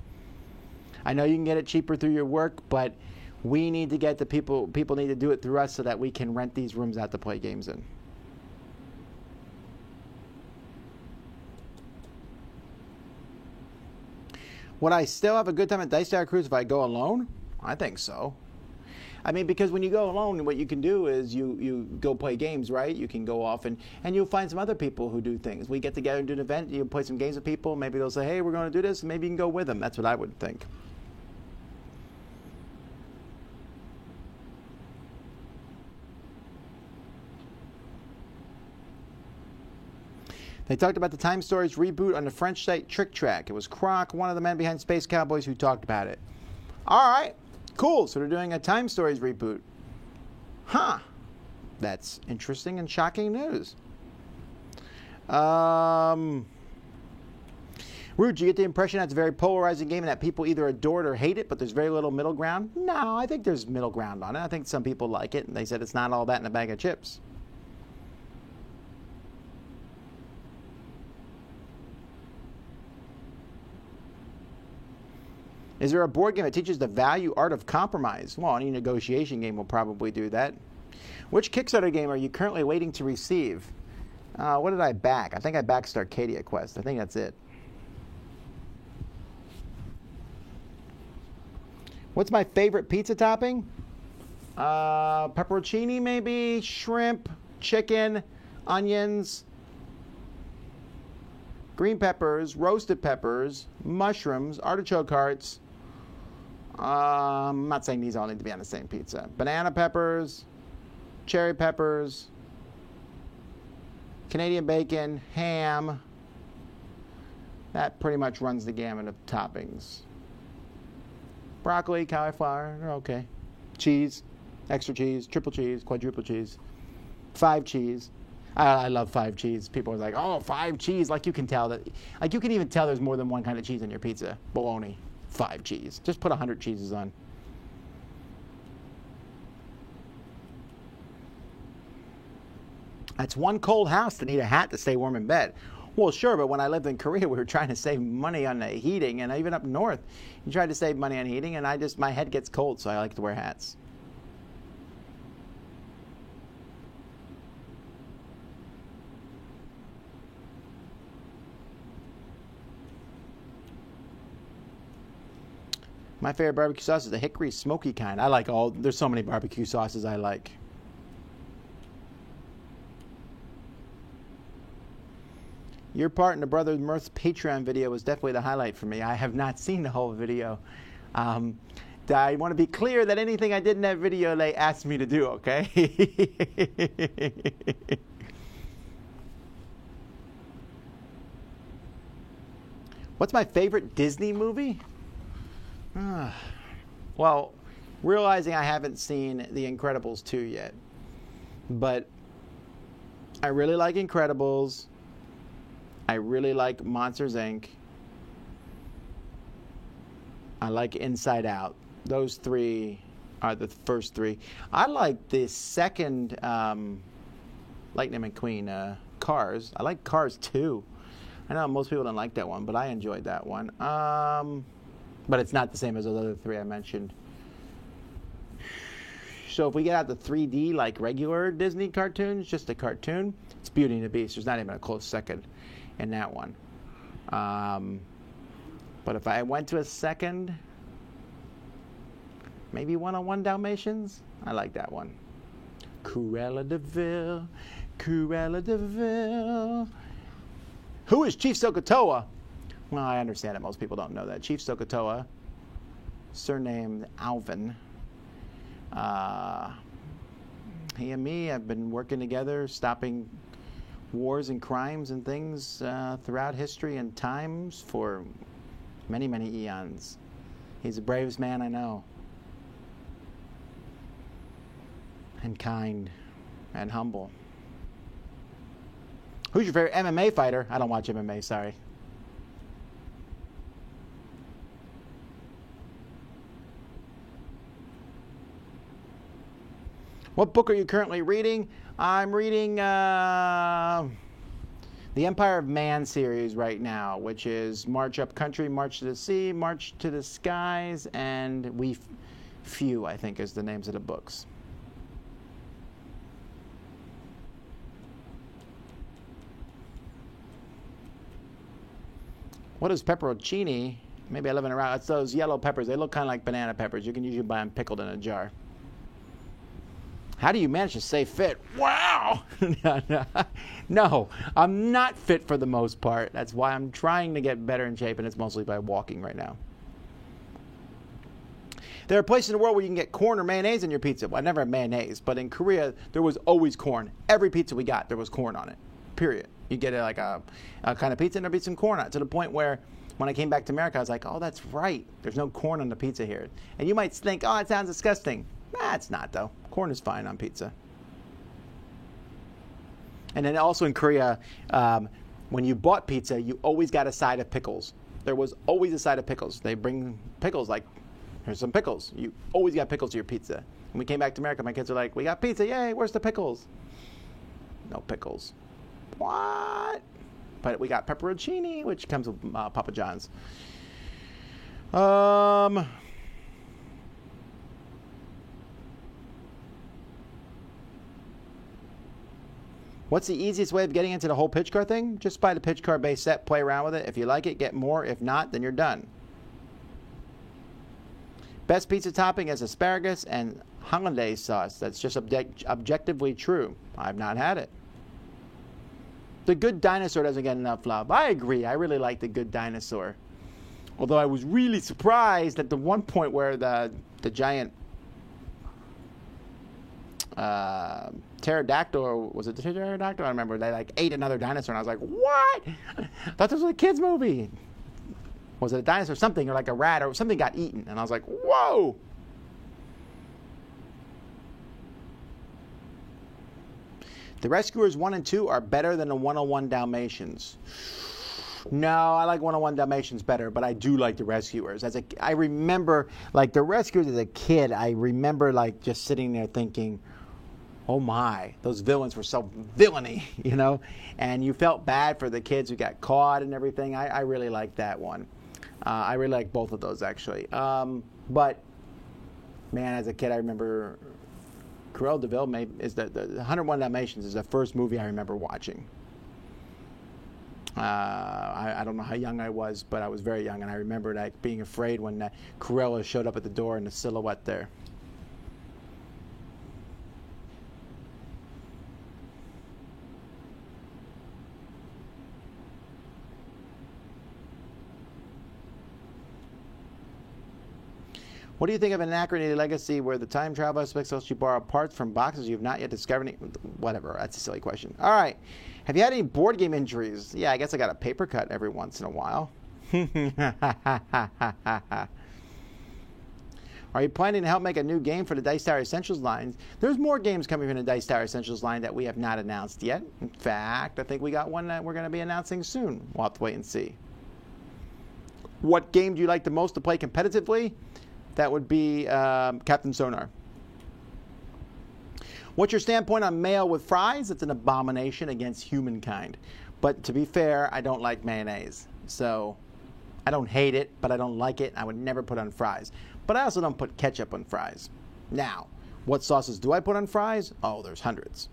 I know you can get it cheaper through your work, but we need to get the people need to do it through us so that we can rent these rooms out to play games in. Would I still have a good time at Dice Tower Cruise if I go alone? I think so. I mean, because when you go alone, what you can do is you go play games, right? You can go off and you'll find some other people who do things. We get together and do an event, you play some games with people, maybe they'll say, hey, we're going to do this, and maybe you can go with them. That's what I would think. They talked about the Time Stories reboot on the French site Trick Track. It was Croc, one of the men behind Space Cowboys, who talked about it. All right, cool. So they're doing a Time Stories reboot. Huh. That's interesting and shocking news. Rude, you get the impression that it's a very polarizing game and that people either adore it or hate it, but there's very little middle ground? No, I think there's middle ground on it. I think some people like it, and they said it's not all that in a bag of chips. Is there a board game that teaches the value art of compromise? Well, any negotiation game will probably do that. Which Kickstarter game are you currently waiting to receive? What did I back? I think I backed Starcadia Quest. I think that's it. What's my favorite pizza topping? Pepperoncini maybe, shrimp, chicken, onions, green peppers, roasted peppers, mushrooms, artichoke hearts. I'm not saying these all need to be on the same pizza. Banana peppers, cherry peppers, Canadian bacon, ham. That pretty much runs the gamut of toppings. Broccoli, cauliflower, they're okay. Cheese, extra cheese, triple cheese, quadruple cheese, 5 cheese. I love 5 cheese. People are like, oh, 5 cheese. Like you can tell that, like you can even tell there's more than one kind of cheese on your pizza. Bologna, 5 cheese. Just put 100 cheeses on. That's one cold house to need a hat to stay warm in bed. Well, sure, but when I lived in Korea, we were trying to save money on the heating, and even up north, you tried to save money on heating, and my head gets cold, so I like to wear hats. My favorite barbecue sauce is the hickory smoky kind. I like there's so many barbecue sauces I like. Your part in the Brother Mirth's Patreon video was definitely the highlight for me. I have not seen the whole video. I want to be clear that anything I did in that video, they asked me to do, okay? What's my favorite Disney movie? Well, realizing I haven't seen The Incredibles 2 yet, but I really like Incredibles. I really like Monsters, Inc. I like Inside Out. Those 3 are the first 3. I like the second Lightning McQueen, Cars. I like Cars 2. I know most people don't like that one, but I enjoyed that one. But it's not the same as those other 3 I mentioned. So if we get out the 3D like regular Disney cartoons, just a cartoon, it's Beauty and the Beast. There's not even a close second in that one. But if I went to a second, maybe 101 Dalmatians. I like that one. Cruella de Vil, Cruella de Vil. Who is Chief Sokotoa? Well, I understand that most people don't know that. Chief Sokotoa, surnamed Alvin. He and me have been working together, stopping wars and crimes and things throughout history and times for many, many eons. He's the bravest man I know. And kind and humble. Who's your favorite MMA fighter? I don't watch MMA, sorry. What book are you currently reading? I'm reading The Empire of Man series right now, which is March Up Country, March to the Sea, March to the Skies, and We Few, I think is the names of the books. What is pepperoncini? Maybe I live in a route. It's those yellow peppers. They look kind of like banana peppers. You can usually buy them pickled in a jar. How do you manage to stay fit? Wow! No, I'm not fit for the most part. That's why I'm trying to get better in shape, and it's mostly by walking right now. There are places in the world where you can get corn or mayonnaise in your pizza. Well, I never had mayonnaise, but in Korea, there was always corn. Every pizza we got, there was corn on it, period. You get like a kind of pizza and there'd be some corn on it, to the point where when I came back to America, I was like, oh, that's right. There's no corn on the pizza here. And you might think, oh, it sounds disgusting. Nah, it's not, though. Corn is fine on pizza. And then also in Korea, when you bought pizza, you always got a side of pickles. There was always a side of pickles. They bring pickles, like, here's some pickles. You always got pickles to your pizza. When we came back to America, my kids were like, we got pizza. Yay, where's the pickles? No pickles. What? But we got pepperoncini, which comes with Papa John's. What's the easiest way of getting into the whole pitch car thing? Just buy the pitch car base set, play around with it. If you like it, get more. If not, then you're done. Best pizza topping is asparagus and hollandaise sauce. That's just objectively true. I've not had it. The Good Dinosaur doesn't get enough love. I agree. I really like The Good Dinosaur. Although I was really surprised at the one point where the giant pterodactyl, was it the pterodactyl? I don't remember. They like ate another dinosaur, and I was like, what? I thought this was a kid's movie. Was it a dinosaur or something, or like a rat or something got eaten? And I was like, whoa. The Rescuers 1 and 2 are better than the 101 Dalmatians. No, I like 101 Dalmatians better, but I do like the Rescuers. I remember, like, the Rescuers as a kid, I remember, like, just sitting there thinking, oh my, those villains were so villainy, you know? And you felt bad for the kids who got caught and everything. I really liked that one. I really like both of those, actually. But, man, as a kid, I remember Cruella de Vil is the 101 Dalmatians is the first movie I remember watching. I don't know how young I was, but I was very young, and I remember like being afraid when Cruella showed up at the door in the silhouette there. What do you think of Anachrony Legacy, where the time travel aspects lets you borrow parts from boxes you have not yet discovered? Whatever, that's a silly question. All right. Have you had any board game injuries? Yeah, I guess I got a paper cut every once in a while. Are you planning to help make a new game for the Dice Tower Essentials line? There's more games coming from the Dice Tower Essentials line that we have not announced yet. In fact, I think we got one that we're going to be announcing soon. We'll have to wait and see. What game do you like the most to play competitively? That would be Captain Sonar. What's your standpoint on mayo with fries? It's an abomination against humankind. But to be fair, I don't like mayonnaise. So I don't hate it, but I don't like it. I would never put on fries. But I also don't put ketchup on fries. Now, What sauces do I put on fries? Oh, there's hundreds.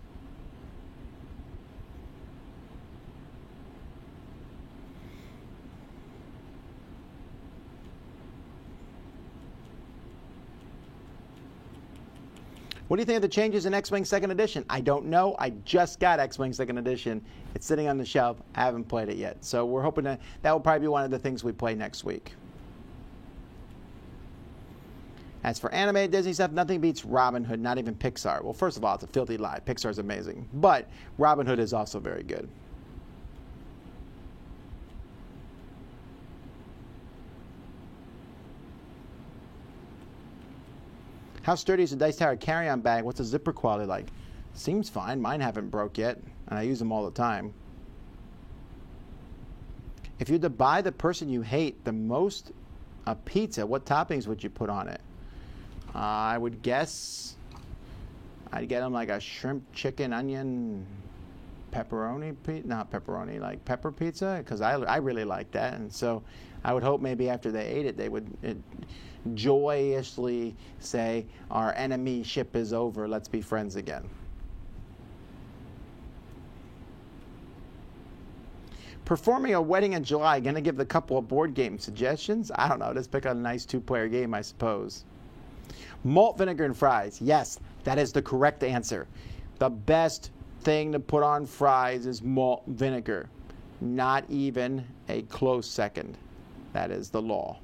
What do you think of the changes in X-Wing 2nd Edition? I don't know. I just got X-Wing 2nd Edition. It's sitting on the shelf. I haven't played it yet. So we're hoping that will probably be one of the things we play next week. As for animated Disney stuff, nothing beats Robin Hood, not even Pixar. Well, first of all, it's a filthy lie. Pixar's amazing. But Robin Hood is also very good. How sturdy is the Dice Tower carry-on bag? What's the zipper quality like? Seems fine. Mine haven't broke yet, and I use them all the time. If you had to buy the person you hate the most a pizza, what toppings would you put on it? I would guess I'd get them like a shrimp, chicken, onion, pepperoni, not pepperoni, like pepper pizza, because I really like that. And so I would hope maybe after they ate it, they would joyously say, our enemy ship is over, let's be friends again. Performing a wedding in July, going to give the couple of board game suggestions? I don't know, just pick out a nice 2-player game, I suppose. Malt vinegar and fries. Yes, that is the correct answer. The best thing to put on fries is malt vinegar. Not even a close second. That is the law.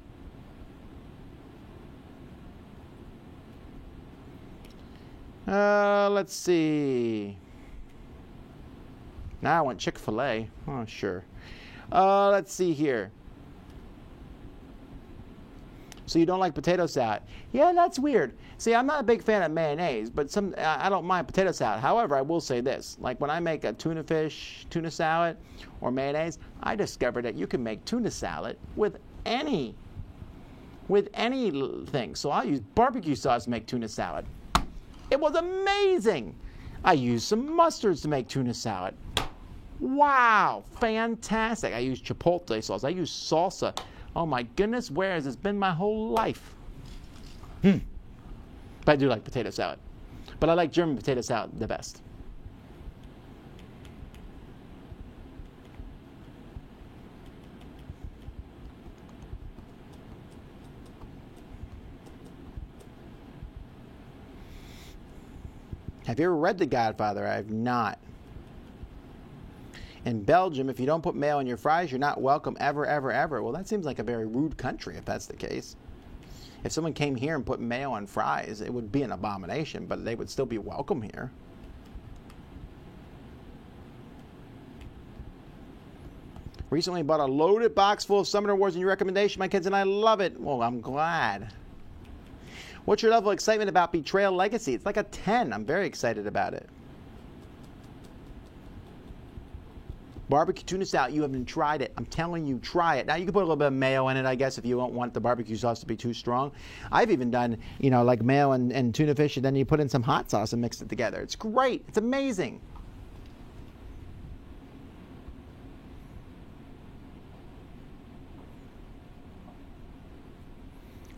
Let's see. Now I want Chick-fil-A. Oh, sure. Let's see here. So you don't like potato salad? Yeah, that's weird. See, I'm not a big fan of mayonnaise, but I don't mind potato salad. However, I will say this. Like when I make a tuna salad or mayonnaise, I discovered that you can make tuna salad with anything. So I'll use barbecue sauce to make tuna salad. It was amazing. I used some mustards to make tuna salad. Wow, fantastic. I use chipotle sauce. I use salsa. Oh my goodness, where has this been my whole life? But I do like potato salad. But I like German potato salad the best. Have you ever read The Godfather? I have not. In Belgium, if you don't put mayo in your fries, you're not welcome ever, ever, ever. Well, that seems like a very rude country if that's the case. If someone came here and put mayo on fries, it would be an abomination, but they would still be welcome here. Recently bought a loaded box full of Summoner Wars in your recommendation. My kids and I love it. Well, I'm glad. What's your level of excitement about Betrayal Legacy? It's like a 10. I'm very excited about it. Barbecue tuna salad, you haven't tried it. I'm telling you, try it. Now, you can put a little bit of mayo in it, I guess, if you don't want the barbecue sauce to be too strong. I've even done, like mayo and tuna fish, and then you put in some hot sauce and mix it together. It's great. It's amazing.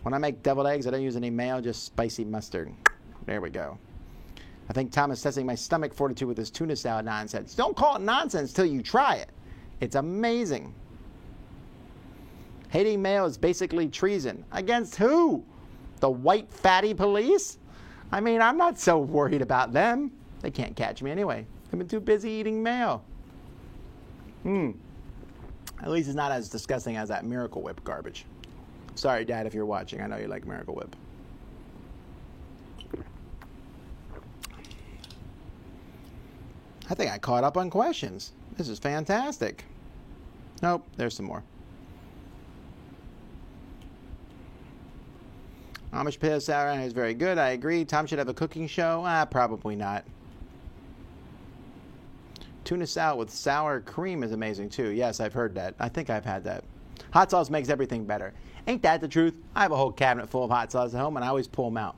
When I make deviled eggs, I don't use any mayo, just spicy mustard. There we go. I think Tom is testing my stomach fortitude with his tuna salad nonsense. Don't call it nonsense till you try it. It's amazing. Hating mayo is basically treason. Against who? The white fatty police? I mean, I'm not so worried about them. They can't catch me anyway. I've been too busy eating mayo. At least it's not as disgusting as that Miracle Whip garbage. Sorry, Dad, if you're watching. I know you like Miracle Whip. I think I caught up on questions. This is fantastic. Nope, there's some more. Amish potato salad is very good. I agree. Tom should have a cooking show. Probably not. Tuna salad with sour cream is amazing too. Yes, I've heard that. I think I've had that. Hot sauce makes everything better. Ain't that the truth? I have a whole cabinet full of hot sauce at home, and I always pull them out.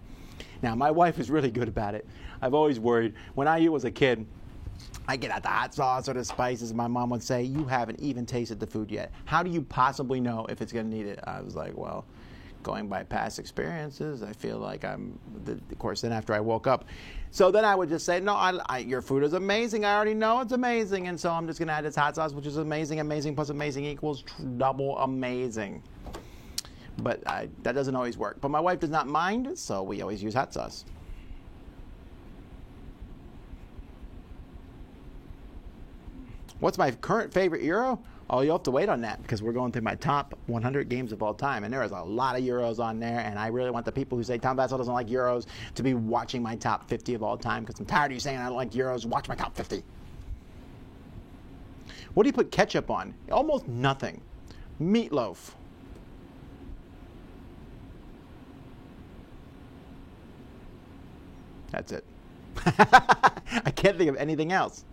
Now, my wife is really good about it. I've always worried. When I was a kid, I get out the hot sauce or the spices. My mom would say, you haven't even tasted the food yet. How do you possibly know if it's going to need it? I was like, well, going by past experiences, I feel like of course, then after I woke up. So then I would just say, no, your food is amazing. I already know it's amazing. And so I'm just going to add this hot sauce, which is amazing. Amazing plus amazing equals double amazing. But that doesn't always work. But my wife does not mind, so we always use hot sauce. What's my current favorite Euro? Oh, you'll have to wait on that because we're going through my top 100 games of all time. And there is a lot of Euros on there. And I really want the people who say Tom Vasel doesn't like Euros to be watching my top 50 of all time because I'm tired of you saying I don't like Euros. Watch my top 50. What do you put ketchup on? Almost nothing. Meatloaf. That's it. I can't think of anything else.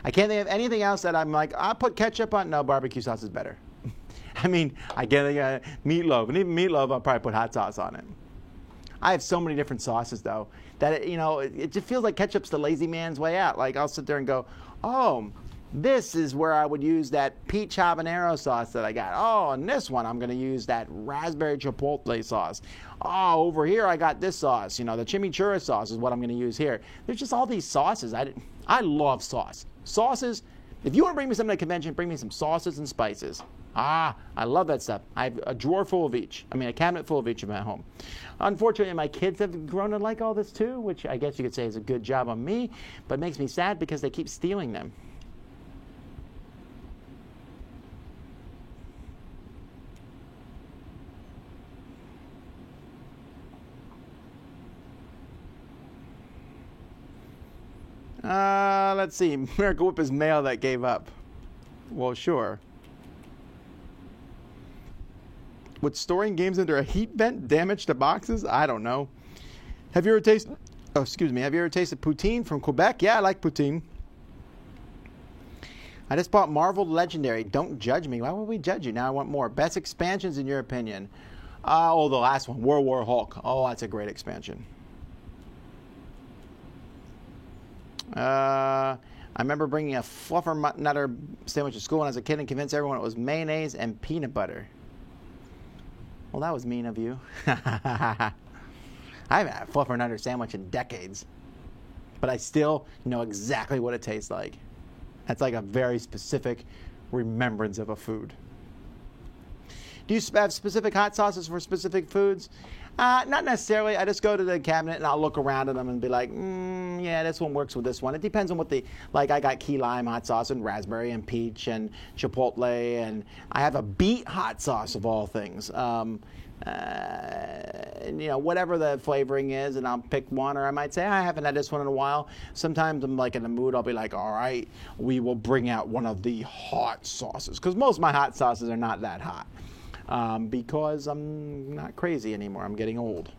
I can't think of anything else that I'm like, I'll put ketchup on. No, barbecue sauce is better. I mean, I can't think of meatloaf. And even meatloaf, I'll probably put hot sauce on it. I have so many different sauces, though, that, it just feels like ketchup's the lazy man's way out. Like, I'll sit there and go, oh, this is where I would use that peach habanero sauce that I got. Oh, and this one, I'm going to use that raspberry chipotle sauce. Oh, over here, I got this sauce. The chimichurri sauce is what I'm going to use here. There's just all these sauces. I love sauce. Sauces, if you want to bring me something to a convention, bring me some sauces and spices. I love that stuff. I have a drawer full of each. A cabinet full of each of them at home. Unfortunately, my kids have grown to like all this too, which I guess you could say is a good job on me, but it makes me sad because they keep stealing them. Let's see. Miracle Whip is mail that gave up. Well, sure. Would storing games under a heat vent damage the boxes? I don't know. Have you ever tasted poutine from Quebec? Yeah, I like poutine. I just bought Marvel Legendary. Don't judge me. Why would we judge you? Now I want more. Best expansions in your opinion? The last one, World War Hulk. Oh, that's a great expansion. I remember bringing a Fluffer Nutter sandwich to school when I was a kid and convinced everyone it was mayonnaise and peanut butter. Well, that was mean of you. I haven't had a Fluffer Nutter sandwich in decades, but I still know exactly what it tastes like. That's like a very specific remembrance of a food. Do you have specific hot sauces for specific foods? Not necessarily. I just go to the cabinet and I'll look around at them and be like, yeah, this one works with this one. It depends on what I got key lime hot sauce and raspberry and peach and chipotle, and I have a beet hot sauce of all things. Whatever the flavoring is, and I'll pick one, or I might say, I haven't had this one in a while. Sometimes I'm like in the mood, I'll be like, all right, we will bring out one of the hot sauces, because most of my hot sauces are not that hot. Because I'm not crazy anymore. I'm getting old.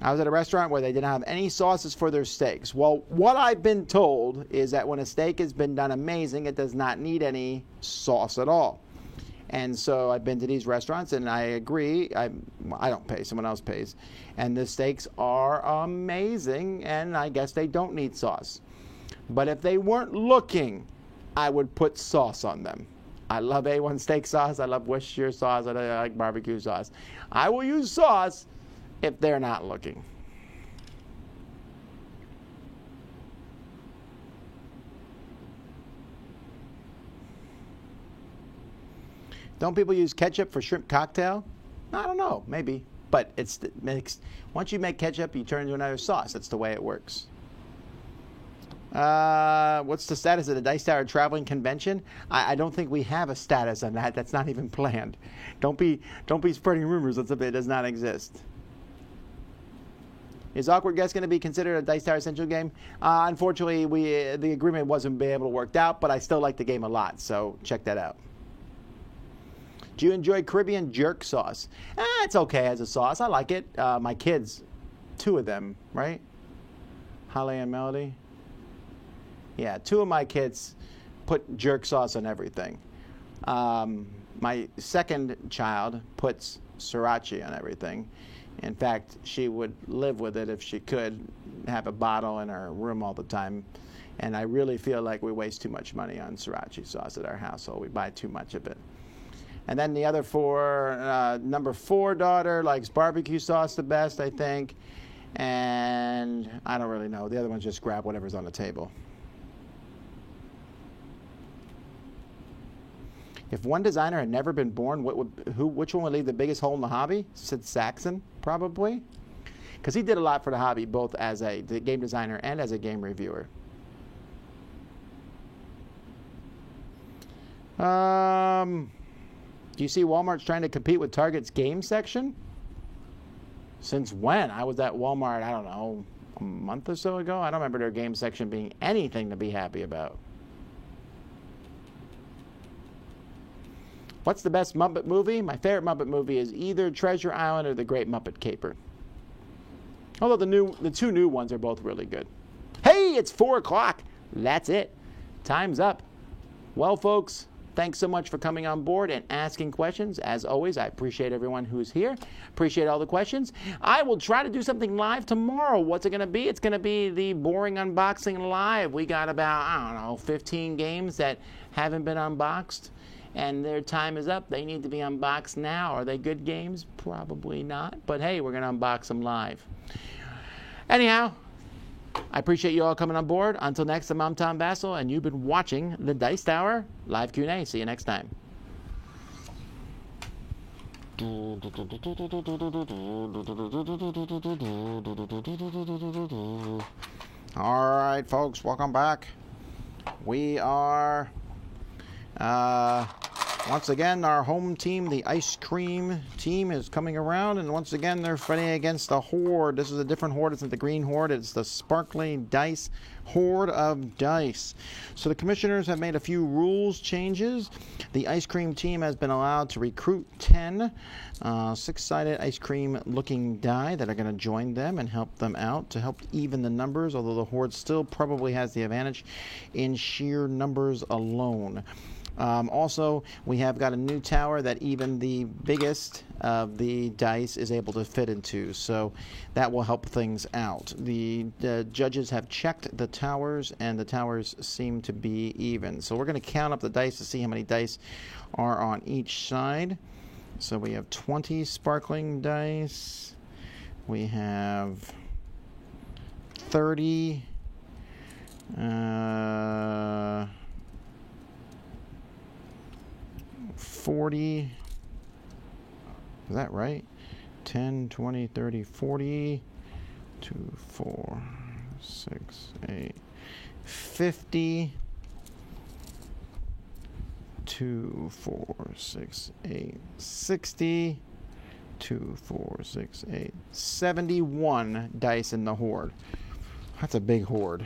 I was at a restaurant where they didn't have any sauces for their steaks. Well, what I've been told is that when a steak has been done amazing, it does not need any sauce at all. And so I've been to these restaurants, and I agree. I don't pay. Someone else pays. And the steaks are amazing, and I guess they don't need sauce. But if they weren't looking, I would put sauce on them. I love A1 steak sauce. I love Worcestershire sauce. I like barbecue sauce. I will use sauce if they're not looking. Don't people use ketchup for shrimp cocktail? I don't know. Maybe. But it's mixed. Once you make ketchup, you turn it into another sauce. That's the way it works. What's the status of the Dice Tower traveling convention? I don't think we have a status on that. That's not even planned. Don't be spreading rumors that it does not exist. Is Awkward Guest going to be considered a Dice Tower Essential game? Unfortunately, the agreement wasn't able to work out, but I still like the game a lot, so check that out. Do you enjoy Caribbean jerk sauce? It's okay as a sauce. I like it. My kids, 2 of them, right? Holly and Melody. Yeah, 2 of my kids put jerk sauce on everything. My second child puts sriracha on everything. In fact, she would live with it if she could, have a bottle in her room all the time. And I really feel like we waste too much money on sriracha sauce at our household. We buy too much of it. And then the other four, number 4 daughter likes barbecue sauce the best, I think. And I don't really know. The other ones just grab whatever's on the table. If one designer had never been born, which one would leave the biggest hole in the hobby? Sid Sackson, probably. Because he did a lot for the hobby, both as a game designer and as a game reviewer. Do you see Walmart's trying to compete with Target's game section? Since when? I was at Walmart, I don't know, a month or so ago. I don't remember their game section being anything to be happy about. What's the best Muppet movie? My favorite Muppet movie is either Treasure Island or The Great Muppet Caper. Although the 2 new ones are both really good. Hey, it's 4 o'clock. That's it. Time's up. Well, folks, thanks so much for coming on board and asking questions. As always, I appreciate everyone who's here. Appreciate all the questions. I will try to do something live tomorrow. What's it going to be? It's going to be the Boring Unboxing Live. We got about, I don't know, 15 games that haven't been unboxed, and their time is up. They need to be unboxed now. Are they good games? Probably not. But hey, we're going to unbox them live. Anyhow, I appreciate you all coming on board. Until next time, I'm Tom Vasel, and you've been watching the Dice Tower Live Q&A. See you next time. All right, folks, welcome back. We are... once again, our home team, the ice cream team, is coming around, and once again, they're fighting against the Horde. This is a different Horde. It's not the green Horde. It's the Sparkly Dice Horde of Dice. So the commissioners have made a few rules changes. The ice cream team has been allowed to recruit 10 6-sided ice cream looking die that are going to join them and help them out to help even the numbers, although the Horde still probably has the advantage in sheer numbers alone. Also, we have got a new tower that even the biggest of the dice is able to fit into, so that will help things out. The judges have checked the towers, and the towers seem to be even. So we're going to count up the dice to see how many dice are on each side. So we have 20 sparkling dice. We have 30... 40, is that right? 10, 20, 30, 40, 2, 4, 6, 8, 50, 2, 4, 6, 8, 60, 2, 4, 6, 8, 71 dice in the Horde. That's a big Horde.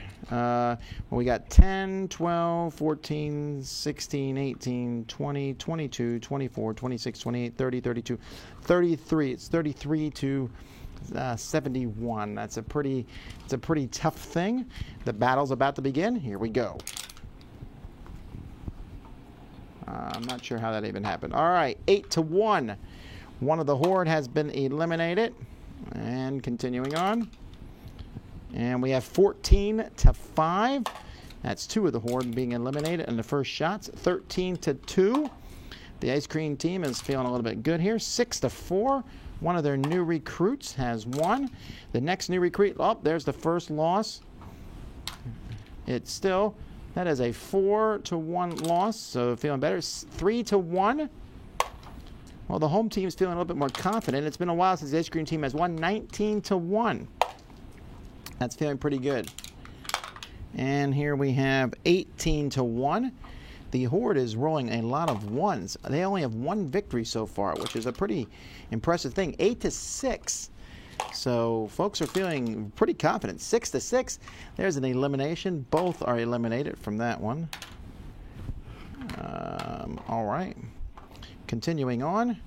We got 10, 12, 14, 16, 18, 20, 22, 24, 26, 28, 30, 32, 33. It's 33 to 71. It's a pretty tough thing. The battle's about to begin. Here we go. I'm not sure how that even happened. All right, 8-1. One of the Horde has been eliminated. And continuing on. And we have 14-5. That's 2 of the Horde being eliminated in the first shots. 13-2. The ice cream team is feeling a little bit good here. 6-4. One of their new recruits has won. The next new recruit, there's the first loss. It's still, that is a 4-1 loss, so feeling better. 3-1. Well, the home team's feeling a little bit more confident. It's been a while since the ice cream team has won. 19-1. That's feeling pretty good. And here we have 18-1. The Horde is rolling a lot of ones. They only have 1 victory so far, which is a pretty impressive thing. 8-6. So folks are feeling pretty confident. 6-6. There's an elimination. Both are eliminated from that one. All right. Continuing on.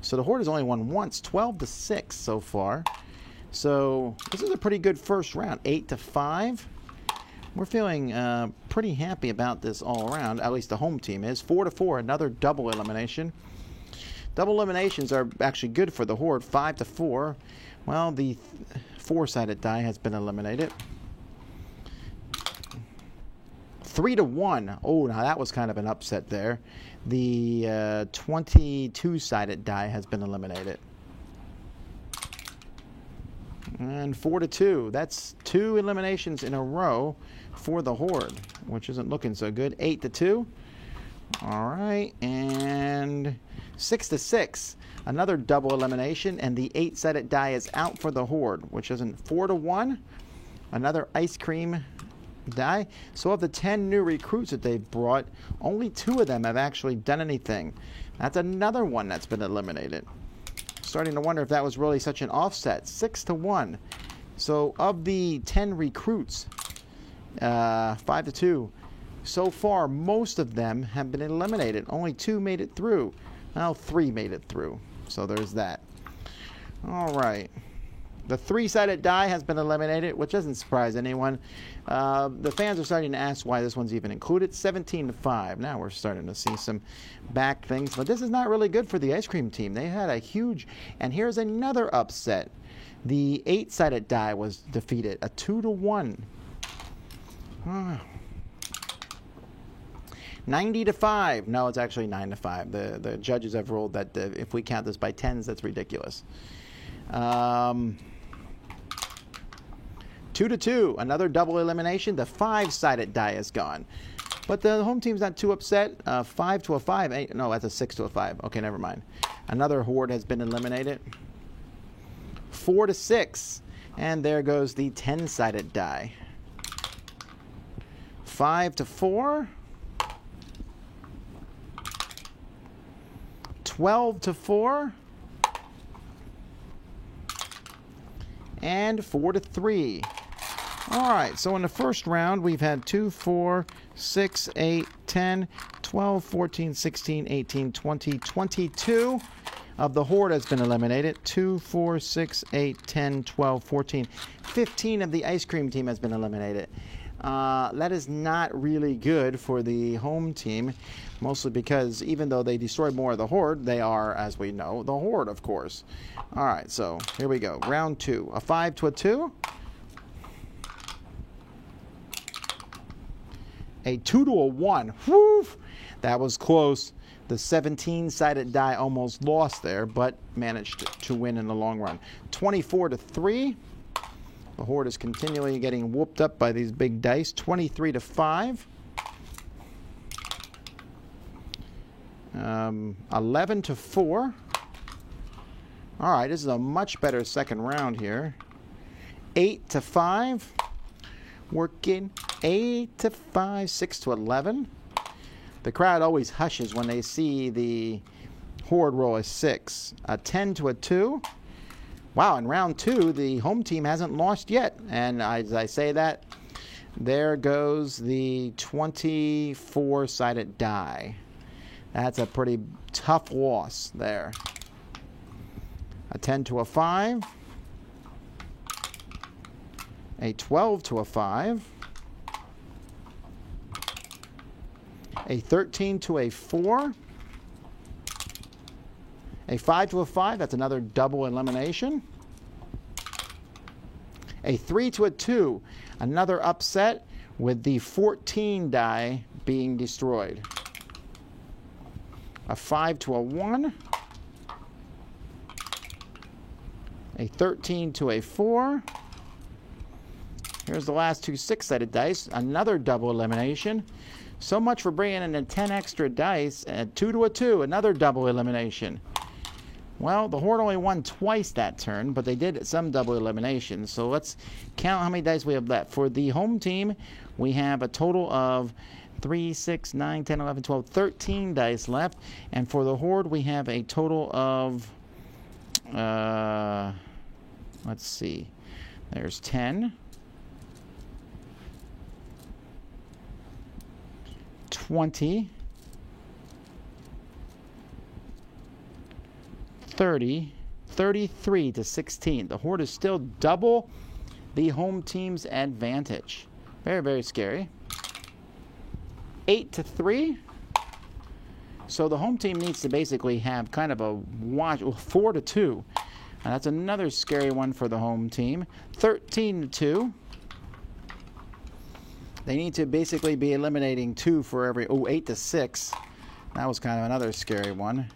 So the Horde has only won once. 12-6 so far. So this is a pretty good first round. 8-5. We're feeling pretty happy about this all around. At least the home team is. 4-4. Another double elimination. Double eliminations are actually good for the Horde. 5-4. Well, the 4-sided die has been eliminated. 3-1. Oh, now that was kind of an upset there. The 22-sided die has been eliminated. And 4-2. That's 2 eliminations in a row for the Horde, which isn't looking so good. 8-2. All right, and 6-6. Another double elimination, and the 8-sided die is out for the Horde, which isn't 4-1. Another ice cream die. So of the 10 new recruits that they've brought, only 2 of them have actually done anything. That's another one that's been eliminated. Starting to wonder if that was really such an offset. 6-1. So of the 10 recruits, 5-2. So far, most of them have been eliminated. Only 2 made it through. Well, 3 made it through. So there's that. All right. The 3-sided die has been eliminated, which doesn't surprise anyone. The fans are starting to ask why this one's even included. 17-5. Now we're starting to see some back things. But this is not really good for the ice cream team. They had a huge... And here's another upset. The 8-sided die was defeated. A 2-1. 90-5. No, it's actually 9-5. The judges have ruled that if we count this by tens, that's ridiculous. 2-2. Another double elimination. The 5-sided die is gone. But the home team's not too upset. 5-5. No, that's a 6-5. Okay, never mind. Another Horde has been eliminated. 4-6. And there goes the 10-sided die. 5-4. 12-4. And 4-3. All right, so in the first round, we've had 2, 4, 6, 8, 10, 12, 14, 16, 18, 20, 22 of the Horde has been eliminated. 2, 4, 6, 8, 10, 12, 14, 15 of the ice cream team has been eliminated. That is not really good for the home team, mostly because even though they destroyed more of the Horde, they are, as we know, the Horde, of course. All right, so here we go. Round 2. A 5-2. A 2-1. Whew! That was close. The 17-sided die almost lost there, but managed to win in the long run. 24-3. The Horde is continually getting whooped up by these big dice. 23-5. 11-4. All right, this is a much better second round here. 8-5. Working 8-5, 6-11. The crowd always hushes when they see the Horde roll a 6. A 10-2. Wow, in round 2, the home team hasn't lost yet. And as I say that, there goes the 24-sided die. That's a pretty tough loss there. A 10-5. A 12-5. A 13-4. A 5-5, that's another double elimination. A 3-2, another upset with the 14 die being destroyed. A 5-1. A 13-4. Here's the last 2 6-sided dice, another double elimination. So much for bringing in the 10 extra dice. 2-2, another double elimination. Well, the Horde only won twice that turn, but they did some double eliminations. So let's count how many dice we have left. For the home team, we have a total of 3, 6, 9, 10, 11, 12, 13 dice left. And for the Horde, we have a total of, let's see, there's 10, 20, 30, 33-16. The Horde is still double the home team's advantage. Very, very scary. 8-3. So the home team needs to basically have kind of a watch. 4-2. That's another scary one for the home team. 13-2. They need to basically be eliminating 2 for every... 8 to 6. That was kind of another scary one.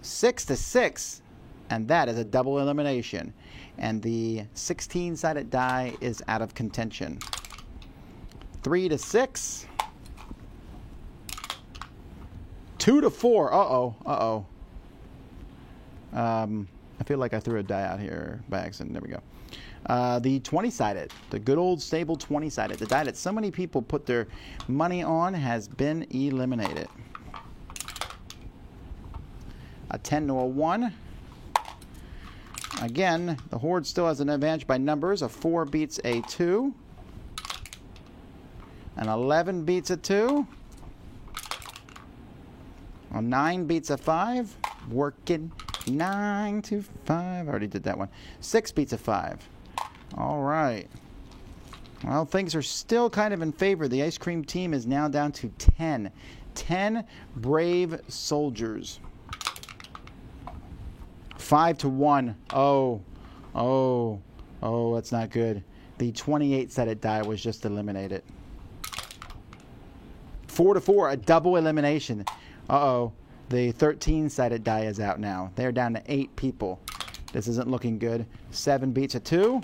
6 to 6. And that is a double elimination. And the 16-sided die is out of contention. 3 to 6. 2 to 4. Uh-oh. I feel like I threw a die out here by accident. There we go. The 20-sided, the good old stable 20-sided, the die that so many people put their money on, has been eliminated. A 10 to a 1. Again, the Horde still has an advantage by numbers. A 4 beats a 2. An 11 beats a 2. A 9 beats a 5. Working 9 to 5. I already did that one. 6 beats a 5. All right. Well, things are still kind of in favor. The ice cream team is now down to 10. 10 brave soldiers. 5 to 1. Oh, that's not good. The 28-sided die was just eliminated. 4 to 4, a double elimination. Uh-oh. The 13-sided die is out now. They're down to 8 people. This isn't looking good. 7 beats a 2.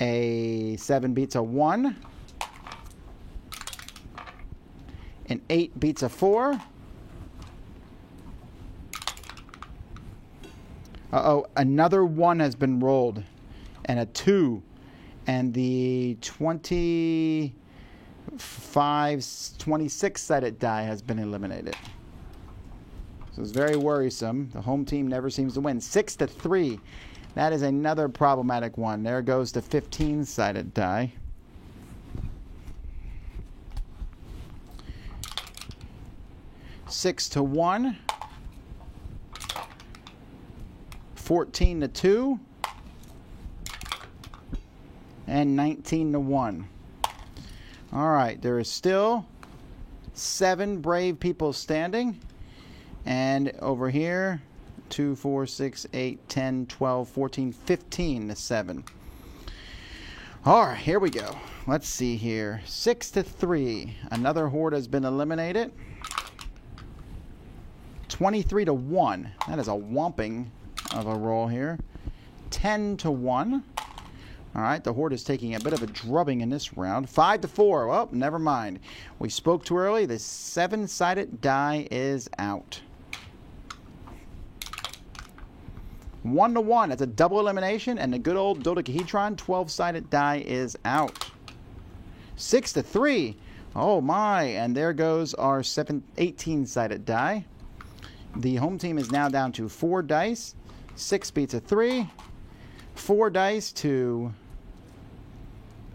A 7 beats a 1. An 8 beats a 4. Uh-oh, another 1 has been rolled. And a 2. And the 26-sided die has been eliminated. So it's very worrisome. The home team never seems to win. 6 to 3. That is another problematic one. There goes the 15-sided die. Six to 1. 14 to 2. And 19 to 1. All right, there is still 7 brave people standing. And over here, 2, 4, 6, 8, 10, 12, 14, 15 to 7. All right, here we go. Let's see here. 6 to 3. Another Horde has been eliminated. 23 to 1. That is a whomping of a roll here. 10 to 1. All right, the Horde is taking a bit of a drubbing in this round. 5 to 4. Well, never mind. We spoke too early. The 7-sided die is out. 1 to 1. That's a double elimination, and the good old dodecahedron 12-sided die is out. 6 to 3. Oh my! And there goes our 18-sided die. The home team is now down to 4 dice. 6 beats a 3. 4 dice to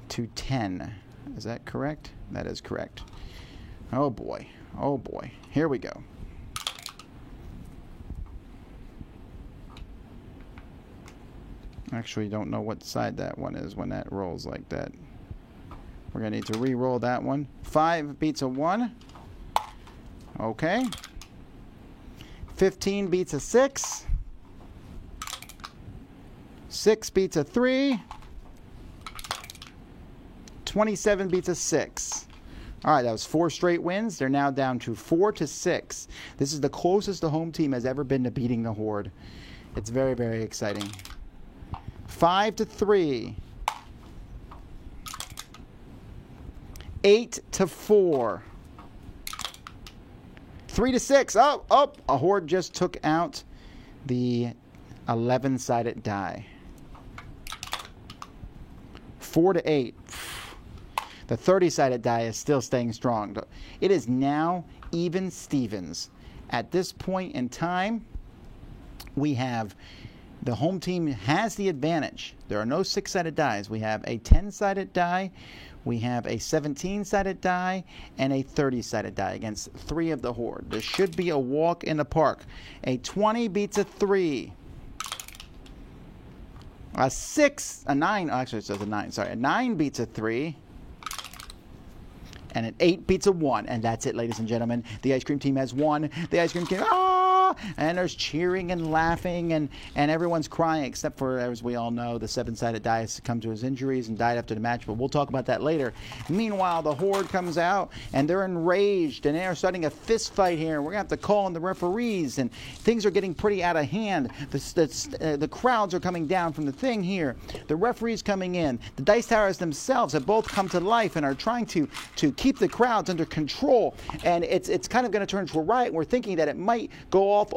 10. Is that correct? That is correct. Oh boy. Oh boy. Here we go. Actually, don't know what side that one is when that rolls like that. We're going to need to re-roll that one. 5 beats a 1. Okay. 15 beats a 6. 6 beats a 3. 27 beats a 6. All right, that was 4 straight wins. They're now down to 4 to 6. This is the closest the home team has ever been to beating the Horde. It's very, very exciting. 5 to 3. 8 to 4. 3 to 6. Oh, a Horde just took out the 11-sided die. 4 to 8. The 30-sided die is still staying strong. It is now even Stevens. At this point in time, we have the home team has the advantage. There are no 6-sided dies. We have a 10-sided die, we have a 17-sided die, and a 30-sided die against 3 of the Horde. This should be a walk in the park. A 20 beats a 3. A 9, actually it says a 9, sorry. A 9 beats a 3. And an 8 beats a 1. And that's it, ladies and gentlemen. The ice cream team has won. The ice cream team, and there's cheering and laughing, and everyone's crying, except for, as we all know, the seven-sided dice succumbed to his injuries and died after the match, but we'll talk about that later. Meanwhile, the Horde comes out, and they're enraged, and they're starting a fist fight here. We're going to have to call in the referees, and things are getting pretty out of hand. The crowds are coming down from the thing here. The referees coming in. The Dice Towers themselves have both come to life and are trying to keep the crowds under control, and it's kind of going to turn into a riot. We're thinking that it might go off